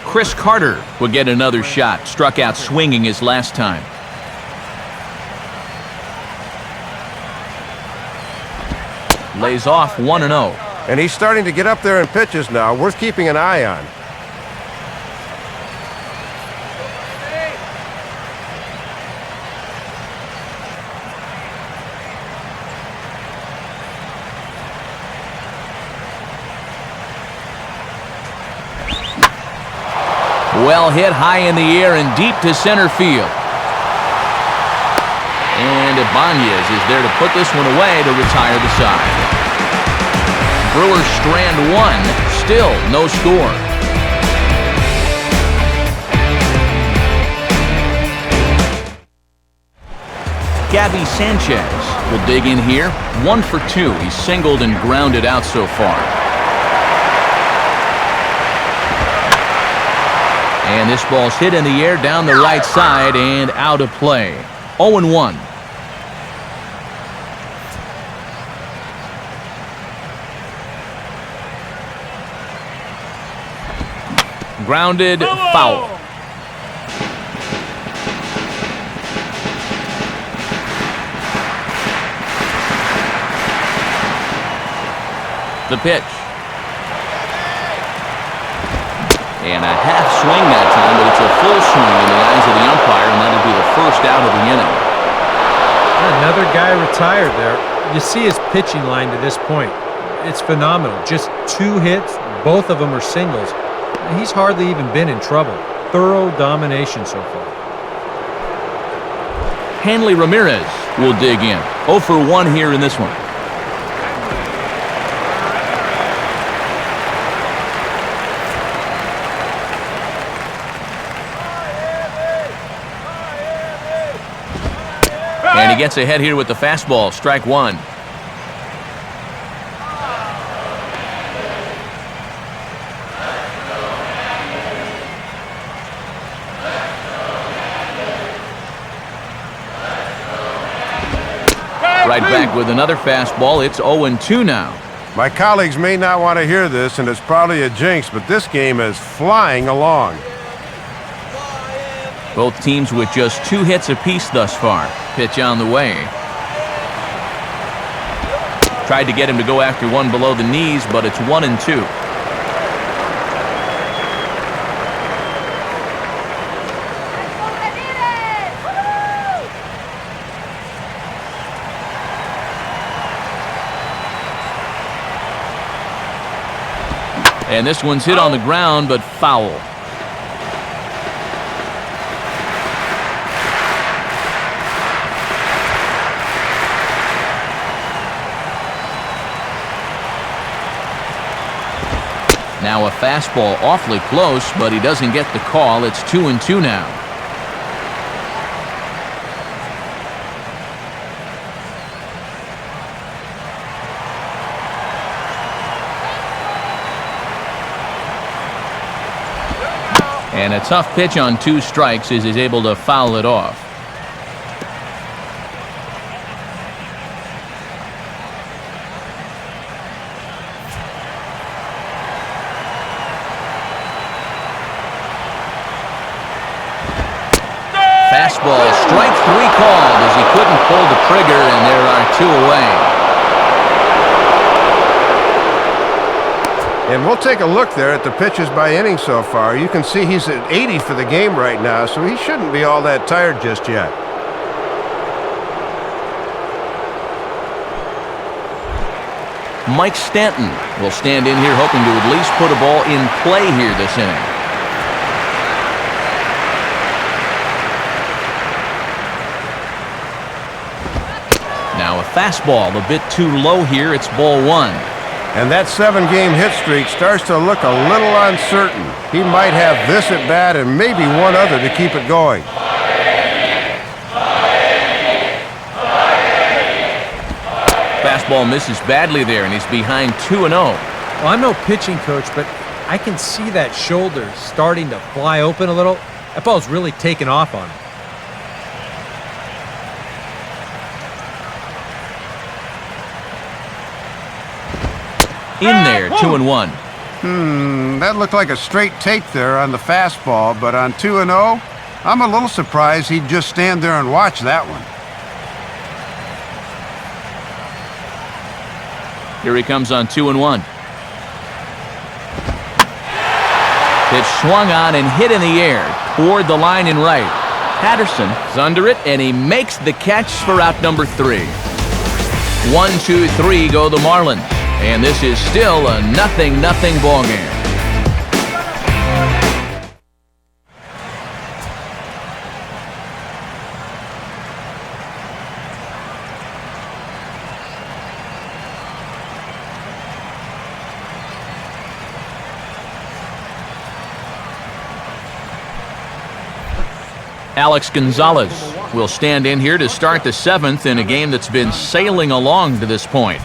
S1: Chris Carter would get another shot. Struck out swinging his last time. Lays off 1-0.
S3: And he's starting to get up there in pitches now, worth keeping an eye on.
S1: Well hit high in the air and deep to center field. And Ibanez is there to put this one away to retire the side. Brewers strand one, still no score. Gabby Sanchez will dig in here. 1 for 2. He's singled and grounded out so far. And this ball's hit in the air down the right side and out of play. 0-1. Grounded, foul. The pitch. And a half swing that time, but it's a full swing in the eyes of the umpire, and that'll be the first out of the inning.
S4: Another guy retired there. You see his pitching line to this point. It's phenomenal. Just 2 hits, both of them are singles. He's hardly even been in trouble. Thorough domination so far.
S1: Hanley Ramirez will dig in. 0 for 1 here in this one. And he gets ahead here with the fastball. Strike 1. Right back with another fastball. It's 0-2 now.
S3: My colleagues may not want to hear this, and it's probably a jinx, but this game is flying along.
S1: Both teams with just 2 hits apiece thus far. Pitch on the way. Tried to get him to go after one below the knees, but it's 1-2. And this one's hit on the ground, but foul. Now a fastball awfully close, but he doesn't get the call. It's 2-2 now. And a tough pitch on 2 strikes as he's able to foul it off. Fastball, strike 3 called as he couldn't pull the trigger, and there are 2 away.
S3: And we'll take a look there at the pitches by inning so far. You can see he's at 80 for the game right now, so he shouldn't be all that tired just yet.
S1: Mike Stanton will stand in here hoping to at least put a ball in play here this inning. Now a fastball a bit too low here. It's ball 1.
S3: And that 7-game hit streak starts to look a little uncertain. He might have this at bat and maybe one other to keep it going.
S1: Fastball misses badly there, and he's behind 2-0.
S4: Well, I'm no pitching coach, but I can see that shoulder starting to fly open a little. That ball's really taken off on him.
S1: In there, 2-1.
S3: That looked like a straight take there on the fastball, but on 2-0, I'm a little surprised he'd just stand there and watch that one.
S1: Here he comes on 2-1. Pitch swung on and hit in the air toward the line and right. Patterson is under it, and he makes the catch for out number 3. 1-2-3 go the Marlins, and this is still a 0-0 ball game. Alex Gonzalez will stand in here to start the 7th in a game that's been sailing along to this point.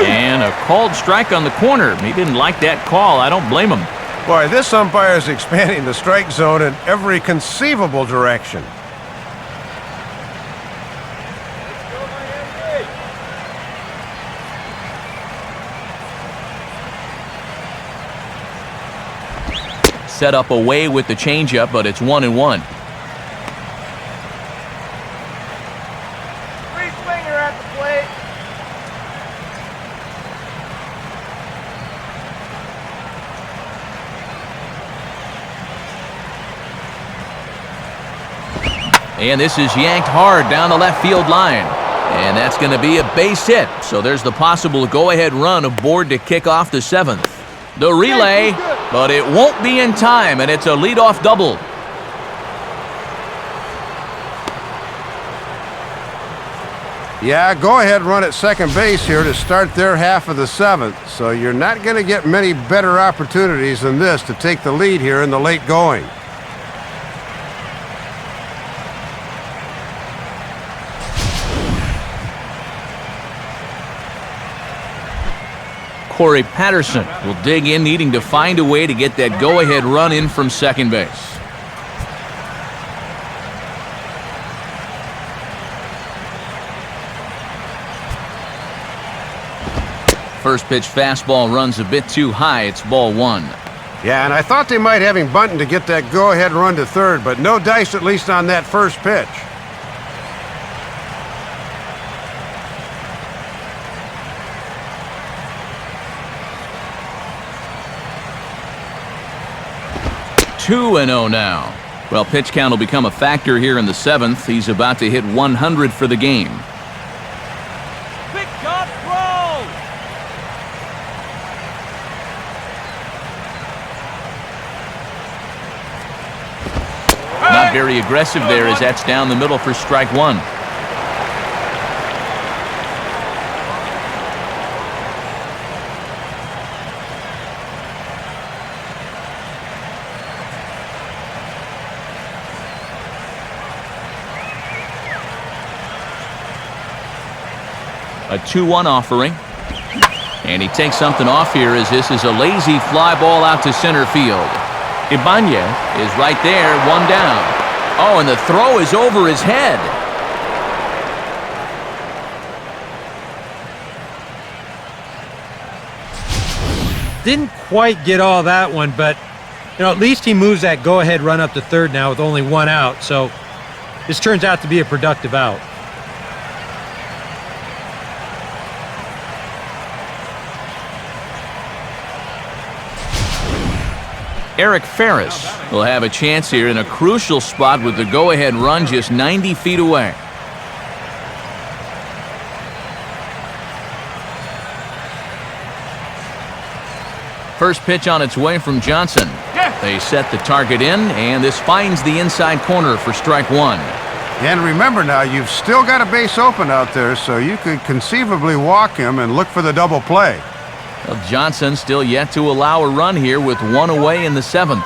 S1: And a called strike on the corner. He didn't like that call. I don't blame him.
S3: Boy, this umpire is expanding the strike zone in every conceivable direction.
S1: Set up away with the changeup, but it's 1-1.
S5: Free swinger at the plate.
S1: And this is yanked hard down the left field line. And that's going to be a base hit. So there's the possible go-ahead run aboard to kick off the 7th. The relay, but it won't be in time, and it's a leadoff double.
S3: Yeah, go ahead run at second base here to start their half of the 7th, so you're not going to get many better opportunities than this to take the lead here in the late going.
S1: Corey Patterson will dig in, needing to find a way to get that go-ahead run in from second base. First pitch fastball runs a bit too high. It's ball 1.
S3: Yeah, and I thought they might have him bunting to get that go-ahead run to third, but no dice at least on that first pitch.
S1: Two and 0 now. Well, pitch count will become a factor here in the 7th. He's about to hit 100 for the game.
S5: Pick up, throw.
S1: Not very aggressive there as that's down the middle for strike 1. A 2-1 offering. And he takes something off here as this is a lazy fly ball out to center field. Ibanez is right there, one down. Oh, and the throw is over his head.
S4: Didn't quite get all that one, but at least he moves that go-ahead run up to third now with only 1 out, so this turns out to be a productive out.
S1: Eric Ferris will have a chance here in a crucial spot with the go-ahead run just 90 feet away. First pitch on its way from Johnson. They set the target in, and this finds the inside corner for strike 1.
S3: And remember now, you've still got a base open out there, so you could conceivably walk him and look for the double play.
S1: Well, Johnson still yet to allow a run here with 1 away in the 7th.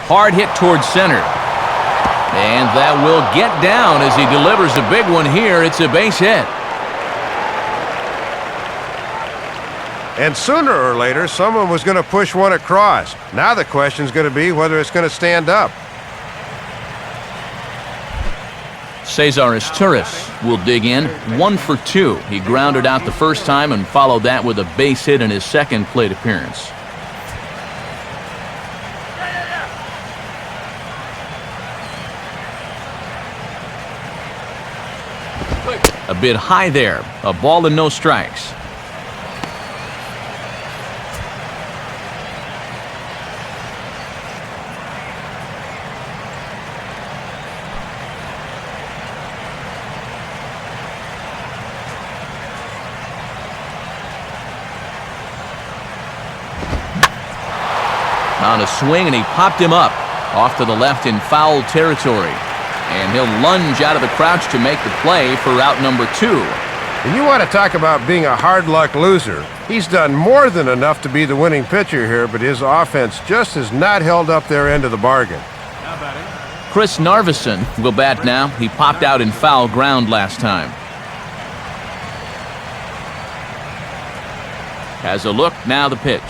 S1: Hard hit towards center. And that will get down as he delivers a big one here. It's a base hit.
S3: And sooner or later, someone was going to push one across. Now the question's going to be whether it's going to stand up.
S1: Cesar Izturis will dig in, 1 for 2. He grounded out the first time and followed that with a base hit in his second plate appearance. A bit high there, a ball and no strikes. On a swing, and he popped him up off to the left in foul territory. And he'll lunge out of the crouch to make the play for out number 2.
S3: And you want to talk about being a hard luck loser. He's done more than enough to be the winning pitcher here, but his offense just has not held up their end of the bargain.
S1: Chris Narveson will bat now. He popped out in foul ground last time. Has a look, now the pitch.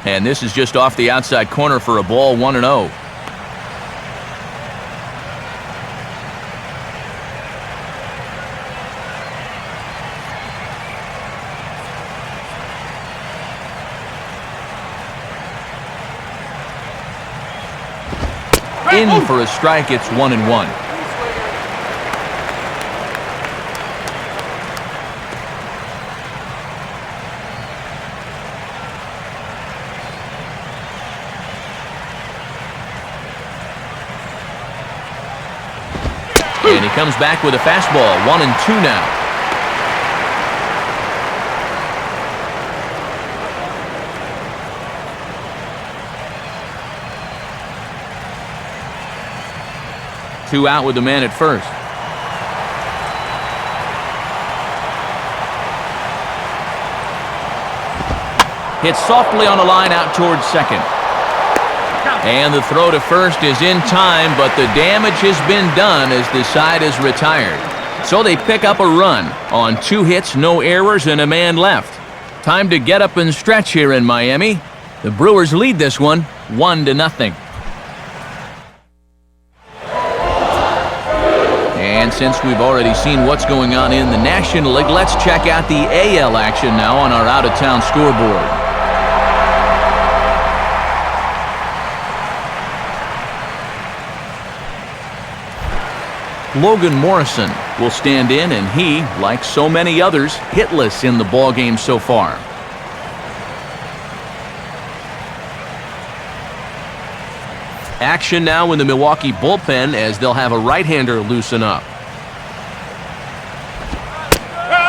S1: And this is just off the outside corner for a ball, 1-0. In for a strike, it's 1-1. And he comes back with a fastball, 1-2 now. Two out with the man at first. Hit softly on the line out towards second. And the throw to first is in time, but the damage has been done as the side is retired. So they pick up a run on 2 hits, no errors, and a man left. Time to get up and stretch here in Miami. The Brewers lead this one 1-0. And since we've already seen what's going on in the National League, let's check out the AL action now on our out-of-town scoreboard. Logan Morrison will stand in, and he, like so many others, hitless in the ballgame so far. Action now in the Milwaukee bullpen as they'll have a right-hander loosen up.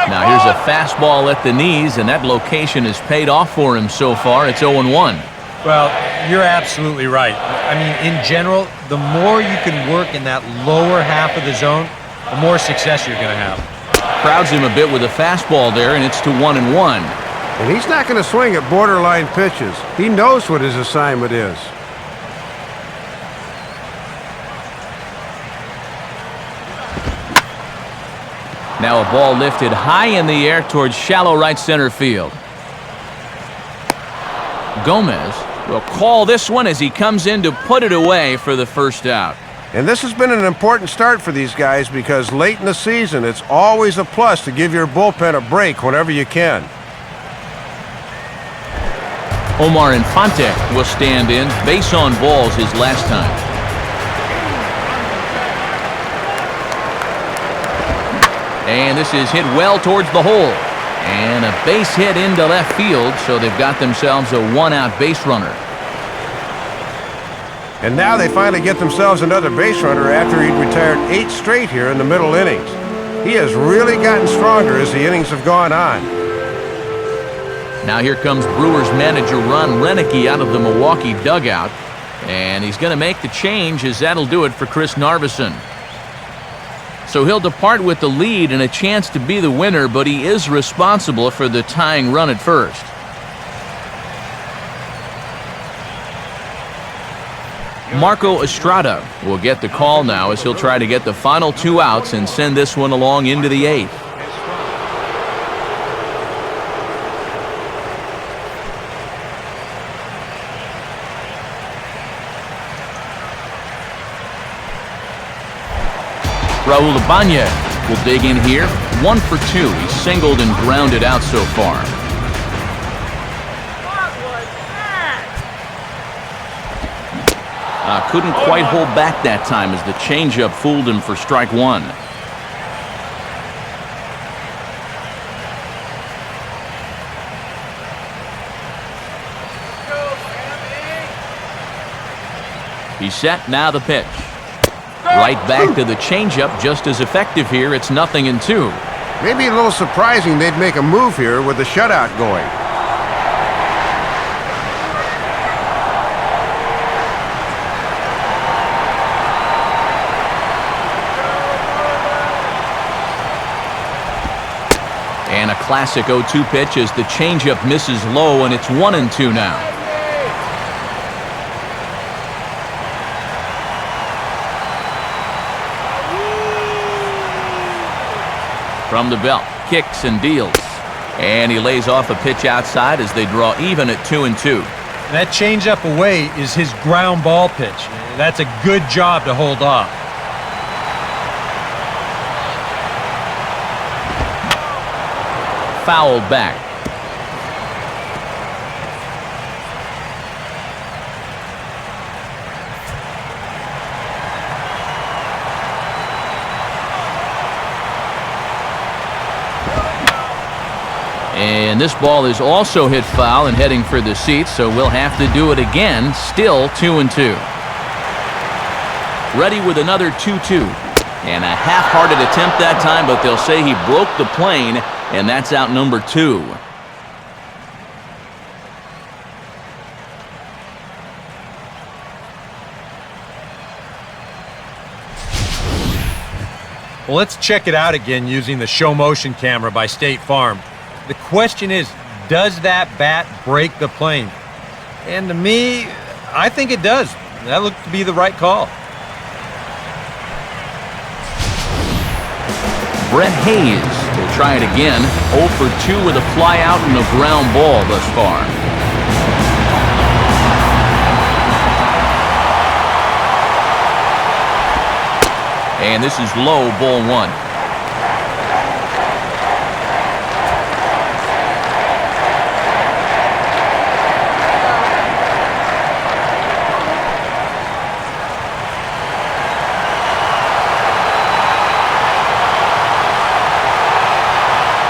S1: Now here's a fastball at the knees, and that location has paid off for him so far. It's 0-1.
S4: Well, you're absolutely right. I mean, in general, the more you can work in that lower half of the zone, the more success you're going to have.
S1: Crowds him a bit with a fastball there, and it's to 1-1.
S3: And he's not going to swing at borderline pitches. He knows what his assignment is.
S1: Now a ball lifted high in the air towards shallow right center field. Gomez will call this one as he comes in to put it away for the first out.
S3: And this has been an important start for these guys because late in the season, it's always a plus to give your bullpen a break whenever you can.
S1: Omar Infante will stand in. Base on balls his last time. And this is hit well towards the hole. And a base hit into left field, so they've got themselves a one-out base runner.
S3: And now they finally get themselves another base runner after he'd retired 8 straight here in the middle innings. He has really gotten stronger as the innings have gone on.
S1: Now here comes Brewers manager Ron Renicky out of the Milwaukee dugout. And he's going to make the change as that'll do it for Chris Narveson. So he'll depart with the lead and a chance to be the winner, but he is responsible for the tying run at first. Marco Estrada will get the call now as he'll try to get the final 2 outs and send this one along into the 8th. Raul Ibanez will dig in here. 1 for 2. He's singled and grounded out so far. Couldn't quite hold back that time as the changeup fooled him for strike 1. He's set, now the pitch. Right back to the changeup, just as effective here. It's 0-2.
S3: Maybe a little surprising they'd make a move here with the shutout going.
S1: And a classic 0-2 pitch as the changeup misses low, and it's 1-2 now. From the belt, kicks and deals. And he lays off a pitch outside as they draw even at 2-2.
S4: That changeup away is his ground ball pitch. That's a good job to hold off.
S1: Fouled back. And this ball is also hit foul and heading for the seats, so we'll have to do it again. Still 2-2. Ready with another 2-2. And a half-hearted attempt that time, but they'll say he broke the plane, and that's out number 2.
S4: Well, let's check it out again using the show motion camera by State Farm. The question is, does that bat break the plane? And to me, I think it does. That looked to be the right call.
S1: Brett Hayes will try it again. 0 for 2 with a fly out and a ground ball thus far. And this is low, ball 1.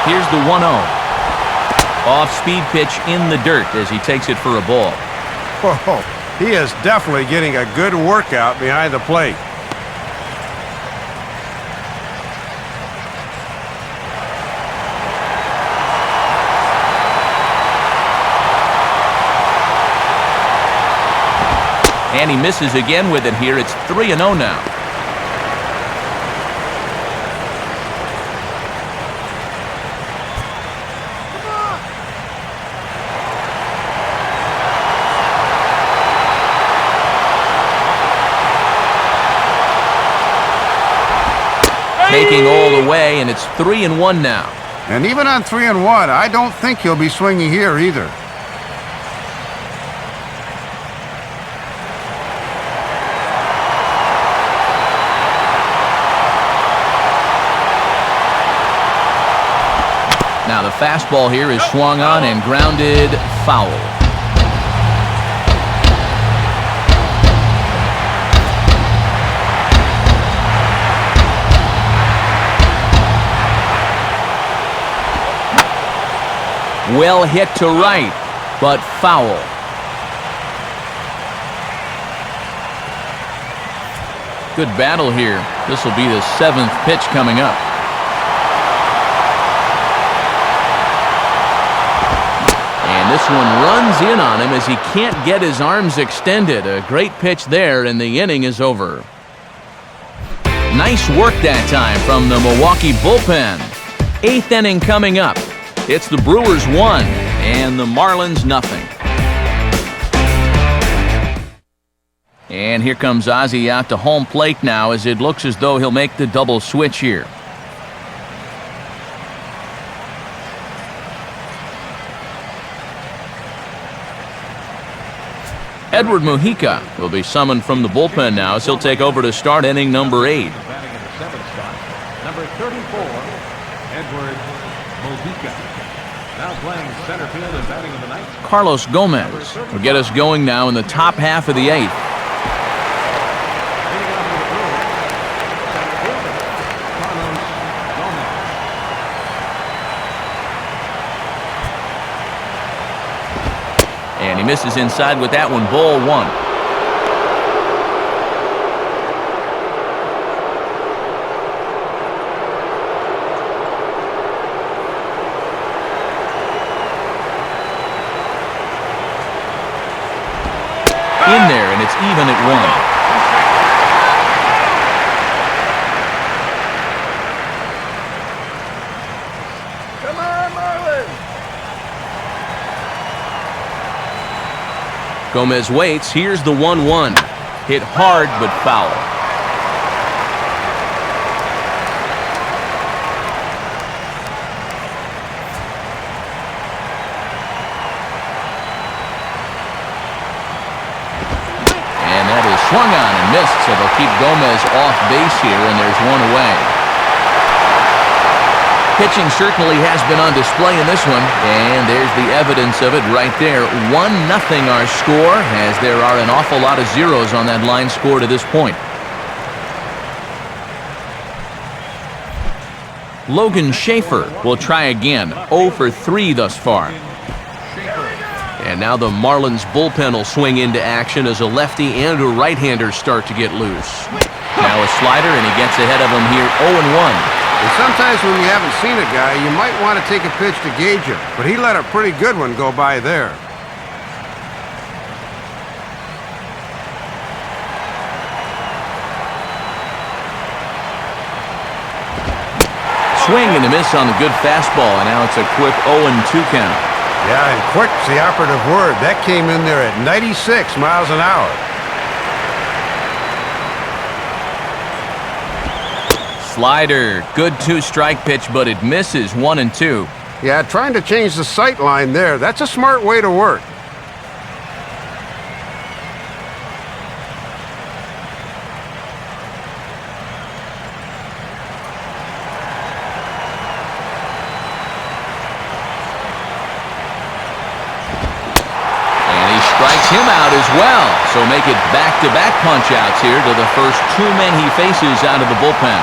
S1: Here's the 1-0. Off-speed pitch in the dirt as he takes it for a ball.
S3: Oh, he is definitely getting a good workout behind the plate.
S1: And he misses again with it here. It's 3-0 now. Taking all the way, and it's 3-1 now.
S3: And even on 3-1, I don't think he'll be swinging here either.
S1: Now the fastball here is swung on and grounded foul. Well hit to right, but foul. Good battle here. This will be the 7th pitch coming up. And this one runs in on him as he can't get his arms extended. A great pitch there, and the inning is over. Nice work that time from the Milwaukee bullpen. 8th inning coming up. It's the Brewers 1 and the Marlins 0. And here comes Ozzie out to home plate now as it looks as though he'll make the double switch here. Edward Mujica will be summoned from the bullpen now as he'll take over to start inning number 8.
S2: Batting in the 7th spot. Number 34, Edward Modica. Now playing center field and batting in the ninth.
S1: Carlos Gomez will get us going now in the top half of the eighth.
S2: Leading off for the Brewers, center fielder, Carlos Gomez.
S1: And he misses inside with that one, ball one. In there, and it's even at one.
S5: Come on, Marlins!
S1: Gomez waits. Here's the 1-1. Hit hard, but foul. Swung on and missed, so they'll keep Gomez off base here, and there's one away. Pitching certainly has been on display in this one, and there's the evidence of it right there. 1-0 our score, as there are an awful lot of zeros on that line score to this point. Logan Schaefer will try again, 0 for 3 thus far. And now the Marlins bullpen will swing into action as a lefty and a right-hander start to get loose. Now a slider, and he gets ahead of him here, 0-1.
S3: And sometimes when you haven't seen a guy, you might want to take a pitch to gauge him, but he let a pretty good one go by there.
S1: Swing and a miss on the good fastball, and now it's a quick 0-2 count.
S3: Yeah, and quick's the operative word. That came in there at 96 miles an hour.
S1: Slider, good 2-strike pitch, but it misses, 1-2.
S3: Yeah, trying to change the sight line there. That's a smart way to work.
S1: Strikes him out as well, so make it back-to-back punch-outs here to the first 2 men he faces out of the bullpen.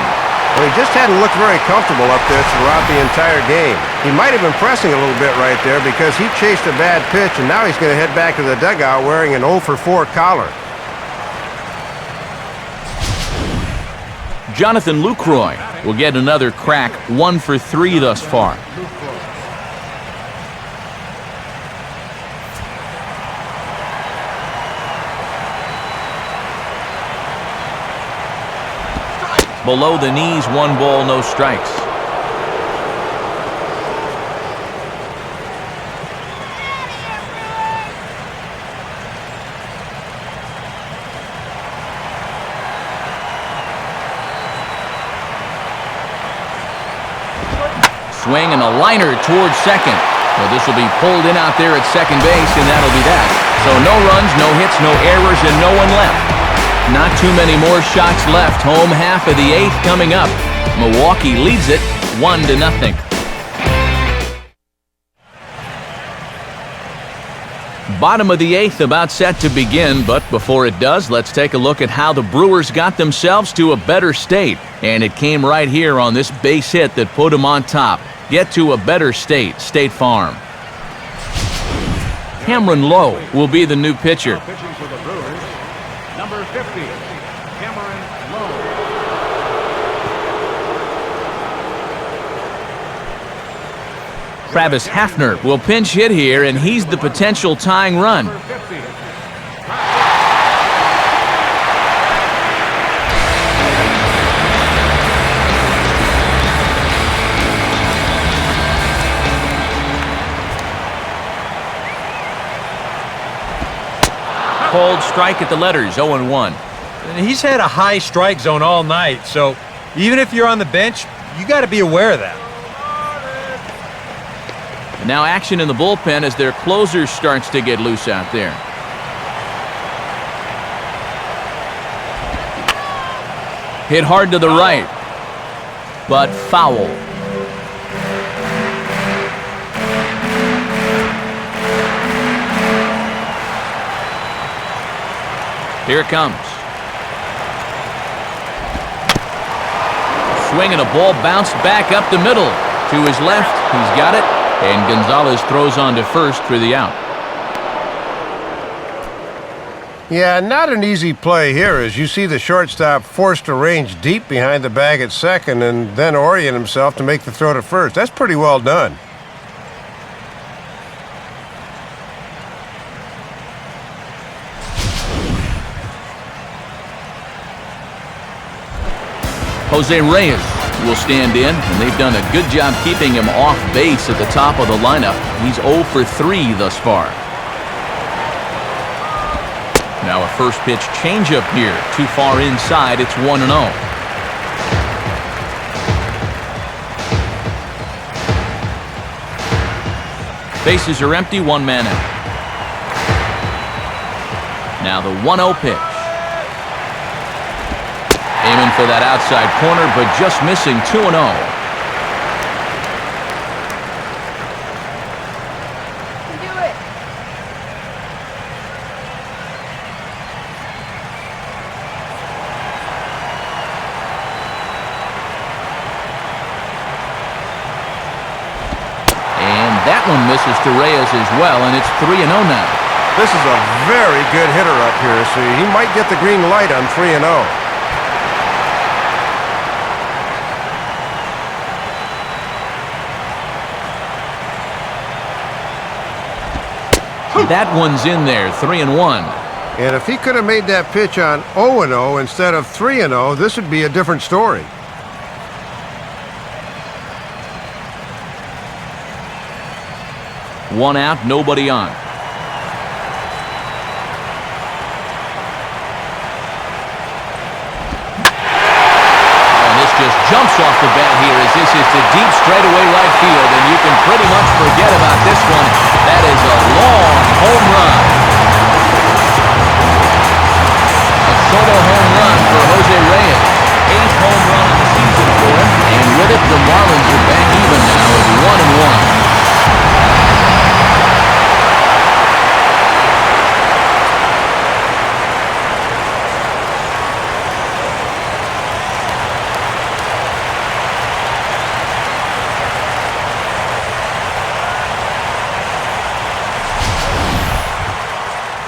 S3: Well, he just hadn't looked very comfortable up there throughout the entire game. He might have been pressing a little bit right there because he chased a bad pitch, and now he's going to head back to the dugout wearing an 0 for 4 collar.
S1: Jonathan Lucroy will get another crack, 1 for 3 thus far. Below the knees, 1 ball, no strikes. Swing and a liner towards second. Well, this will be pulled in out there at second base, and that'll be that. So no runs, no hits, no errors, and no one left. Not too many more shots left. Home half of the 8th coming up. Milwaukee leads it 1-0. Bottom of the 8th about set to begin, but before it does, let's take a look at how the Brewers got themselves to a better state. And it came right here on this base hit that put them on top. Get to a better state, State Farm. Cameron Lowe will be the new pitcher.
S2: Pitching for the Brewers, number 50, Cameron Lowe.
S1: Travis Hafner will pinch hit here, and he's the potential tying run.
S2: Number 50.
S1: Cold strike at the letters, 0-1.
S4: He's had a high strike zone all night, so even if you're on the bench, you got to be aware of that.
S1: And now action in the bullpen as their closer starts to get loose out there. Hit hard to the right. but foul. Here it comes. Swing and a ball bounced back up the middle. To his left, he's got it, and Gonzalez throws on to first for the out.
S3: Yeah, not an easy play here as you see the shortstop forced to range deep behind the bag at second and then orient himself to make the throw to first. That's pretty well done.
S1: Jose Reyes will stand in, and they've done a good job keeping him off base at the top of the lineup. He's 0 for 3 thus far. Now a first pitch changeup here. Too far inside, it's 1-0. Bases are empty, one man out. Now the 1-0 pitch. Aiming for that outside corner, but just missing. 2-0.
S5: Do it.
S1: And that one misses to Reyes as well, and it's 3-0 now.
S3: This is a very good hitter up here, so he might get the green light on 3-0.
S1: That one's in there, 3-1.
S3: And if he could have made that pitch on 0-0 instead of 3-0, this would be a different story.
S1: One out, nobody on. And this just jumps off the bat here as this is to deep straightaway right field, and you can pretty much forget about this one. That is a long home run. A solo home run for Jose Reyes. 8th home run of the season for him, and with it, the Marlins are back even now at 1-1.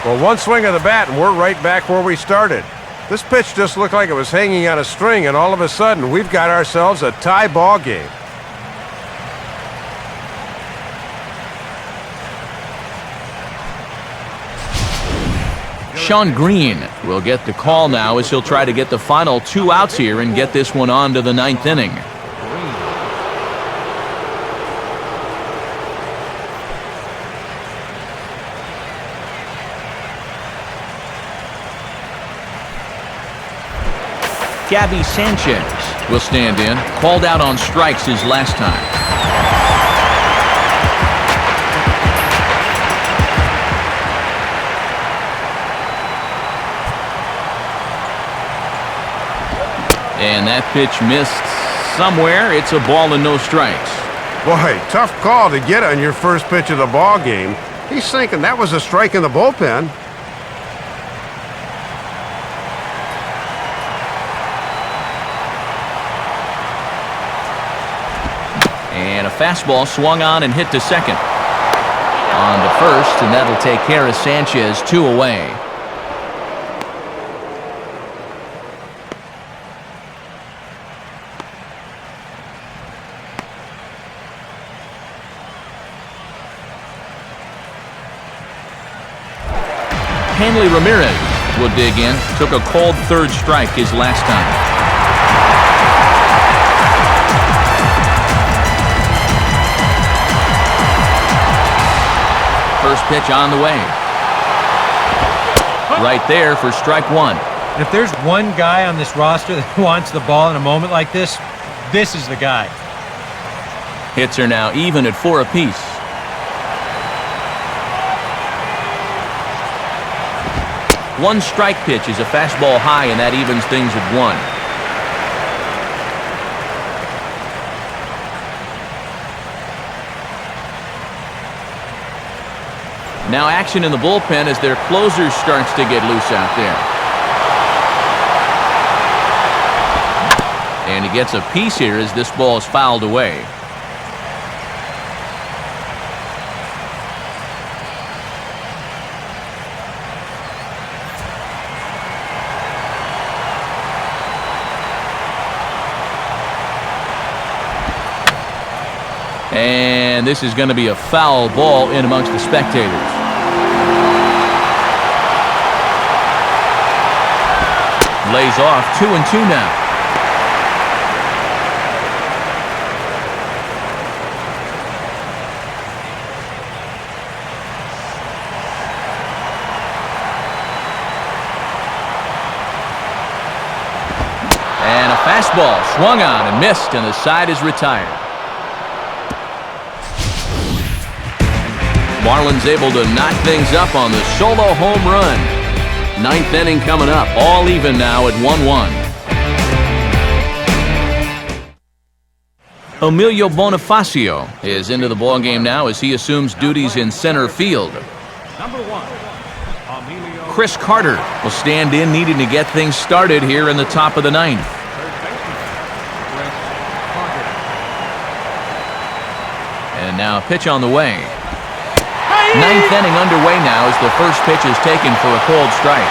S3: Well, one swing of the bat, and we're right back where we started. This pitch just looked like it was hanging on a string, and all of a sudden, we've got ourselves a tie ball game.
S1: Sean Green will get the call now as he'll try to get the final 2 outs here and get this one on to the 9th inning. Gabby Sanchez will stand in, called out on strikes his last time. And that pitch missed somewhere. It's a ball and no strikes.
S3: Boy, tough call to get on your first pitch of the ball game. He's thinking that was a strike in the bullpen.
S1: And a fastball swung on and hit to second. On to first, and that'll take care of Sanchez. 2 away. Hanley Ramirez will dig in. Took a called third strike his last time. First pitch on the way. Right there for strike 1.
S4: And if there's one guy on this roster that wants the ball in a moment like this, this is the guy.
S1: Hits are now even at 4 apiece. One strike pitch is a fastball high, and that evens things at 1. Now action in the bullpen as their closer starts to get loose out there. And he gets a piece here as this ball is fouled away. And this is going to be a foul ball in amongst the spectators. Lays off 2-2 now. And a fastball swung on and missed, and the side is retired. Marlins able to knock things up on the solo home run. Ninth inning coming up, all even now at 1-1. Emilio Bonifacio is into the ballgame now as he assumes duties in center field.
S2: Number 1, Emilio.
S1: Chris Carter will stand in, needing to get things started here in the top of the ninth.
S2: Third baseman, Chris Carter.
S1: And now a pitch on the way. Ninth inning underway now as the first pitch is taken for a called strike.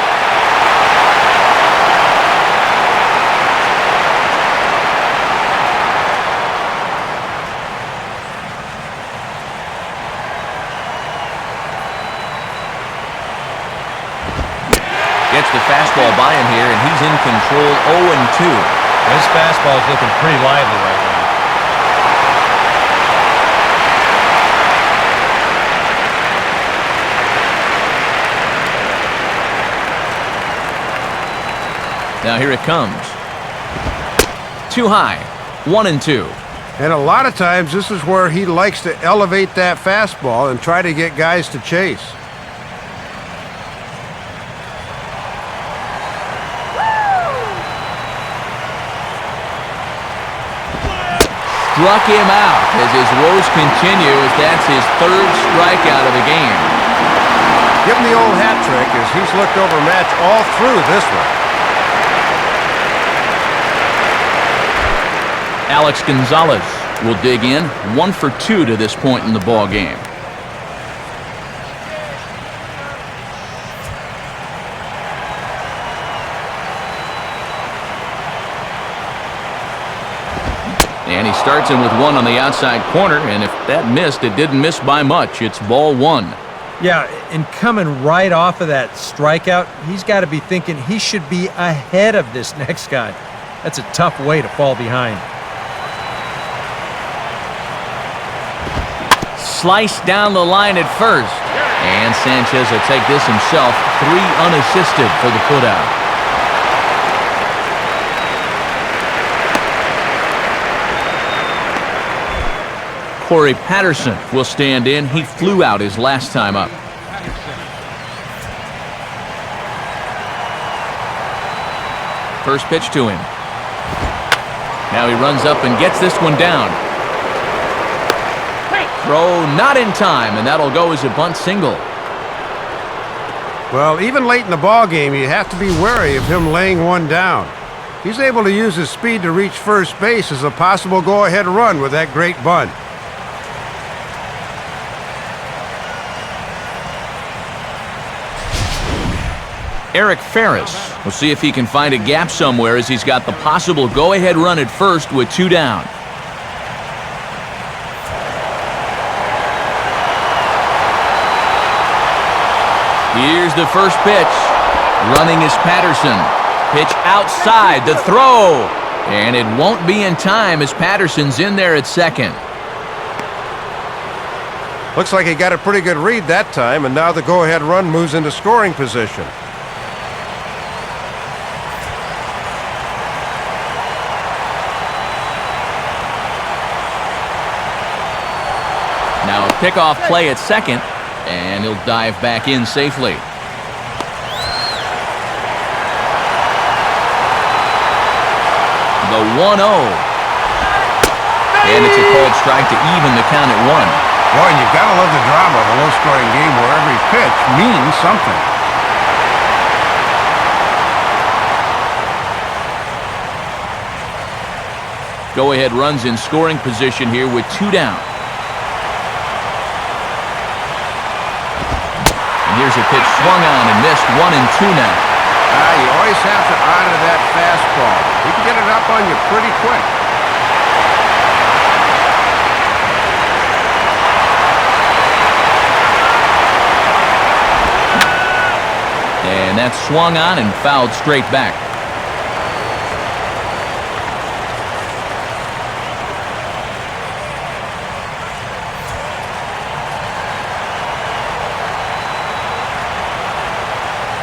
S1: Gets the fastball by him here, and he's in control 0-2.
S4: This fastball is looking pretty lively right now.
S1: Now here it comes. Too high. 1-2.
S3: And a lot of times this is where he likes to elevate that fastball and try to get guys to chase.
S1: Struck him out as his woes continue, as that's his third strikeout of the game.
S3: Give him the old hat trick as he's looked over Match all through this one.
S1: Alex Gonzalez will dig in, 1 for 2 to this point in the ball game. And he starts him with one on the outside corner, and if that missed, it didn't miss by much. It's ball 1.
S4: Yeah, and coming right off of that strikeout, he's got to be thinking he should be ahead of this next guy. That's a tough way to fall behind.
S1: Sliced down the line at first, and Sanchez will take this himself. 3 unassisted for the putout. Corey Patterson will stand in. He flew out his last time up. First pitch to him. Now he runs up and gets this one down. Throw not in time, and that'll go as a bunt single.
S3: Well, even late in the ball game, you have to be wary of him laying one down. He's able to use his speed to reach first base as a possible go-ahead run with that great bunt.
S1: Eric Ferris will see if he can find a gap somewhere as he's got the possible go-ahead run at first with 2 down. Here's the first pitch. Running is Patterson. Pitch outside, the throw. And it won't be in time as Patterson's in there at second.
S3: Looks like he got a pretty good read that time, and now the go-ahead run moves into scoring position.
S1: Now a pickoff play at second, and he'll dive back in safely. The 1-0. And it's a called strike to even the count at 1.
S3: Boy, and you've got to love the drama of a low-scoring game where every pitch means something.
S1: Go-ahead runs in scoring position here with 2 down. And here's a pitch swung on and missed. 1-2 now.
S3: You always have to honor that fastball. He can get it up on you pretty quick.
S1: And that's swung on and fouled straight back.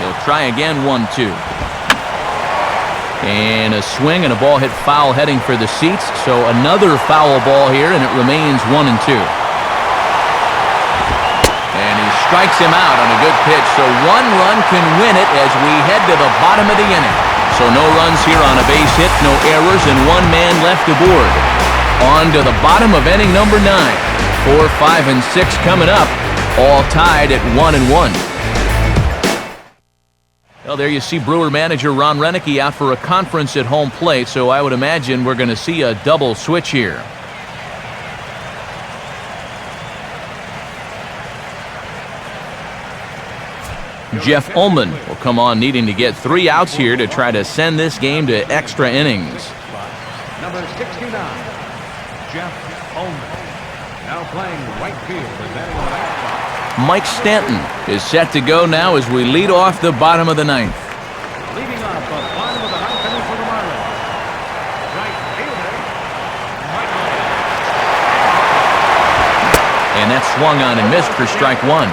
S1: He'll try again. 1-2. And a swing and a ball hit foul heading for the seats. So another foul ball here, and it remains 1-2. And he strikes him out on a good pitch. So 1 run can win it as we head to the bottom of the inning. So no runs here on a base hit, no errors, and 1 man left aboard. On to the bottom of inning number 9. 4, 5, and 6 coming up, all tied at 1-1. Well, there you see Brewer manager Ron Renicky out for a conference at home plate, so I would imagine we're going to see a double switch here. Jeff Ullman will come on needing to get 3 outs here to try to send this game to extra innings.
S2: Number 69, Jeff Ullman. Now playing right field and batting on the right spot.
S1: Mike Stanton is set to go now as we lead off the bottom of the 9th.
S2: Leading off the bottom of the 9th inning for the Marlins. Right fielder, Michael.
S1: And that's swung on and missed for strike 1.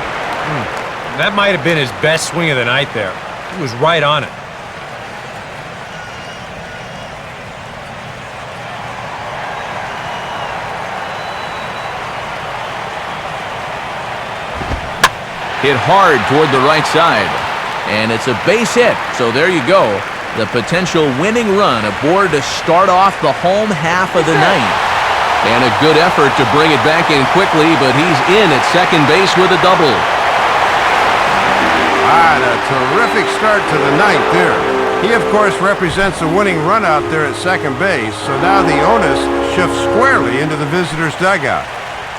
S4: That might have been his best swing of the night there. He was right on it.
S1: Hit hard toward the right side. And it's a base hit. So there you go. The potential winning run aboard to start off the home half of the 9th. And a good effort to bring it back in quickly, but he's in at second base with a double.
S3: And a terrific start to the 9th there. He, of course, represents a winning run out there at second base, so now the onus shifts squarely into the visitors' dugout.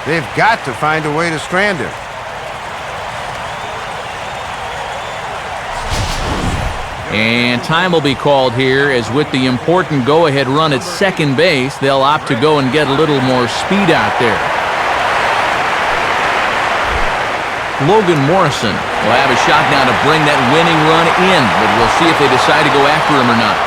S3: They've got to find a way to strand him.
S1: And time will be called here, as with the important go-ahead run at second base, they'll opt to go and get a little more speed out there. Logan Morrison will have a shot now to bring that winning run in, but we'll see if they decide to go after him or not.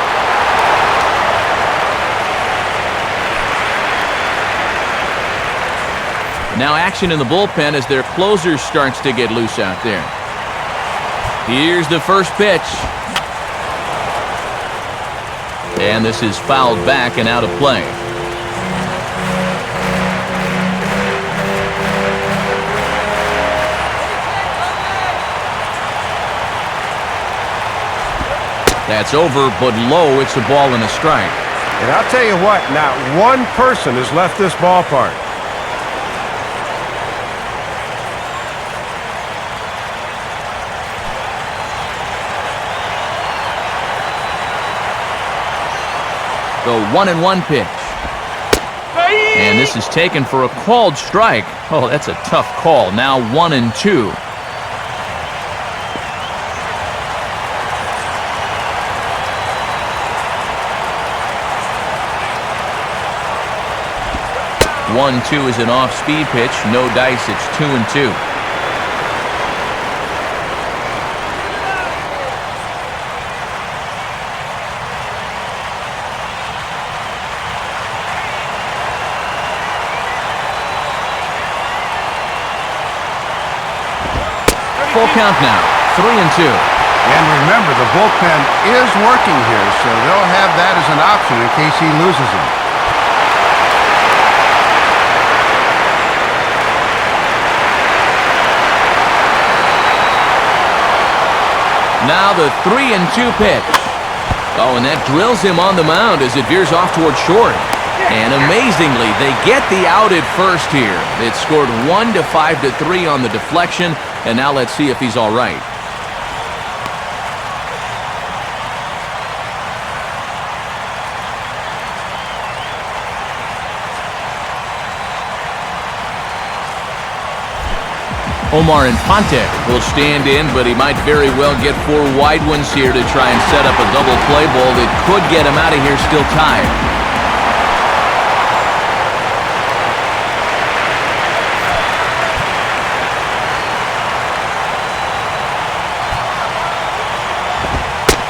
S1: Now action in the bullpen as their closer starts to get loose out there. Here's the first pitch. And this is fouled back and out of play. That's over, but low. It's a ball and a strike.
S3: And I'll tell you what, not one person has left this ballpark.
S1: The 1-1 pitch. And this is taken for a called strike. Oh, that's a tough call. Now 1-2. One-two is an off-speed pitch. No dice. It's 2-2. Full count now, 3-2.
S3: And remember, the bullpen is working here, so they'll have that as an option in case he loses him.
S1: Now the 3-2 pitch. Oh, and that drills him on the mound as it veers off toward short. And amazingly, they get the out at first here. It scored 1 to 5 to 3 on the deflection, and now let's see if he's all right. Omar Infante will stand in, but he might very well get 4 wide ones here to try and set up a double play ball that could get him out of here still tied.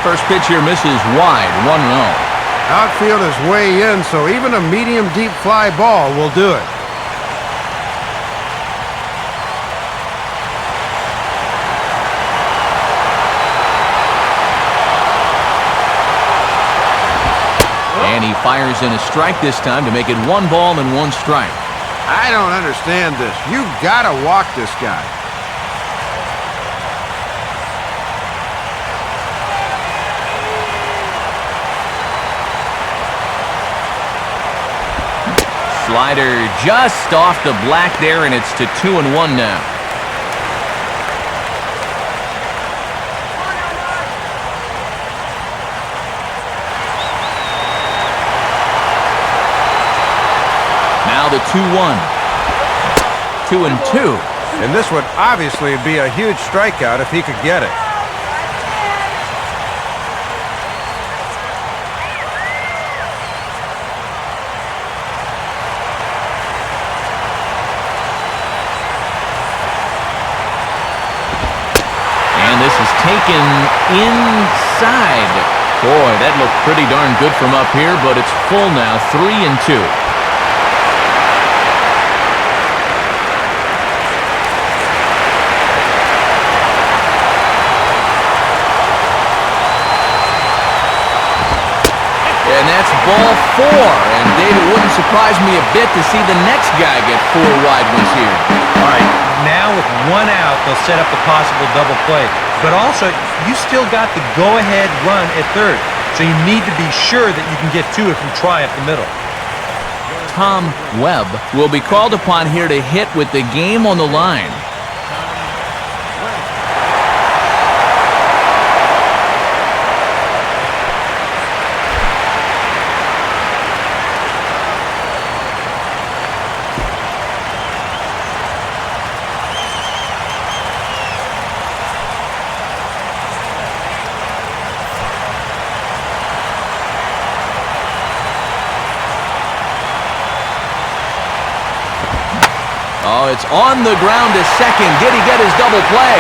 S1: First pitch here misses wide, 1-0.
S3: Outfield is way in, so even a medium deep fly ball will do it.
S1: And he fires in a strike this time to make it 1 ball and 1 strike.
S3: I don't understand this. You've got to walk this guy.
S1: Slider just off the black there, and it's to 2-1 now. Now the 2-1. 2-2.
S3: And this would obviously be a huge strikeout if he could get it.
S1: This is taken inside. Boy, that looked pretty darn good from up here, but it's full now, 3-2. And that's ball 4. And Dave, it wouldn't surprise me a bit to see the next guy get 4 wide ones here.
S4: All right, now with 1 out, they'll set up the possible double play. But also, you still got the go-ahead run at third, so you need to be sure that you can get 2 if you try up the middle.
S1: Tom Webb will be called upon here to hit with the game on the line. Oh, it's on the ground to second. Did he get his double play?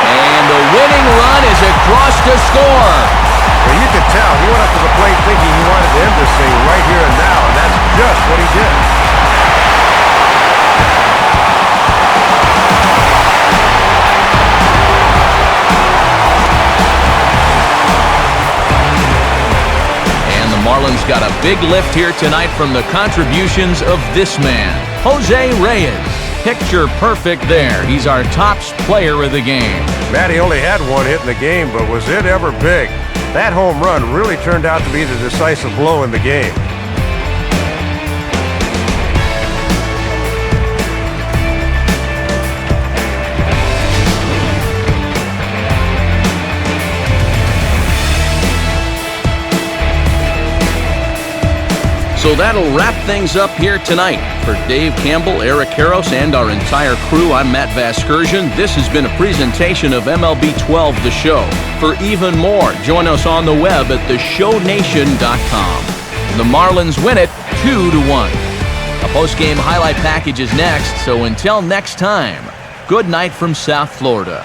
S1: And the winning run is across to score.
S3: Well, you could tell he went up to the plate thinking he wanted to end this thing right here and now, and that's just what he did.
S1: And the Marlins got a big lift here tonight from the contributions of this man, Jose Reyes. Picture perfect there. He's our top player of the game.
S3: Matty only had 1 hit in the game, but was it ever big? That home run really turned out to be the decisive blow in the game.
S1: So that'll wrap things up here tonight. For Dave Campbell, Eric Karros, and our entire crew, I'm Matt Vasgersian. This has been a presentation of MLB 12 The Show. For even more, join us on the web at theshownation.com. The Marlins win it 2-1. A post-game highlight package is next, so until next time, good night from South Florida.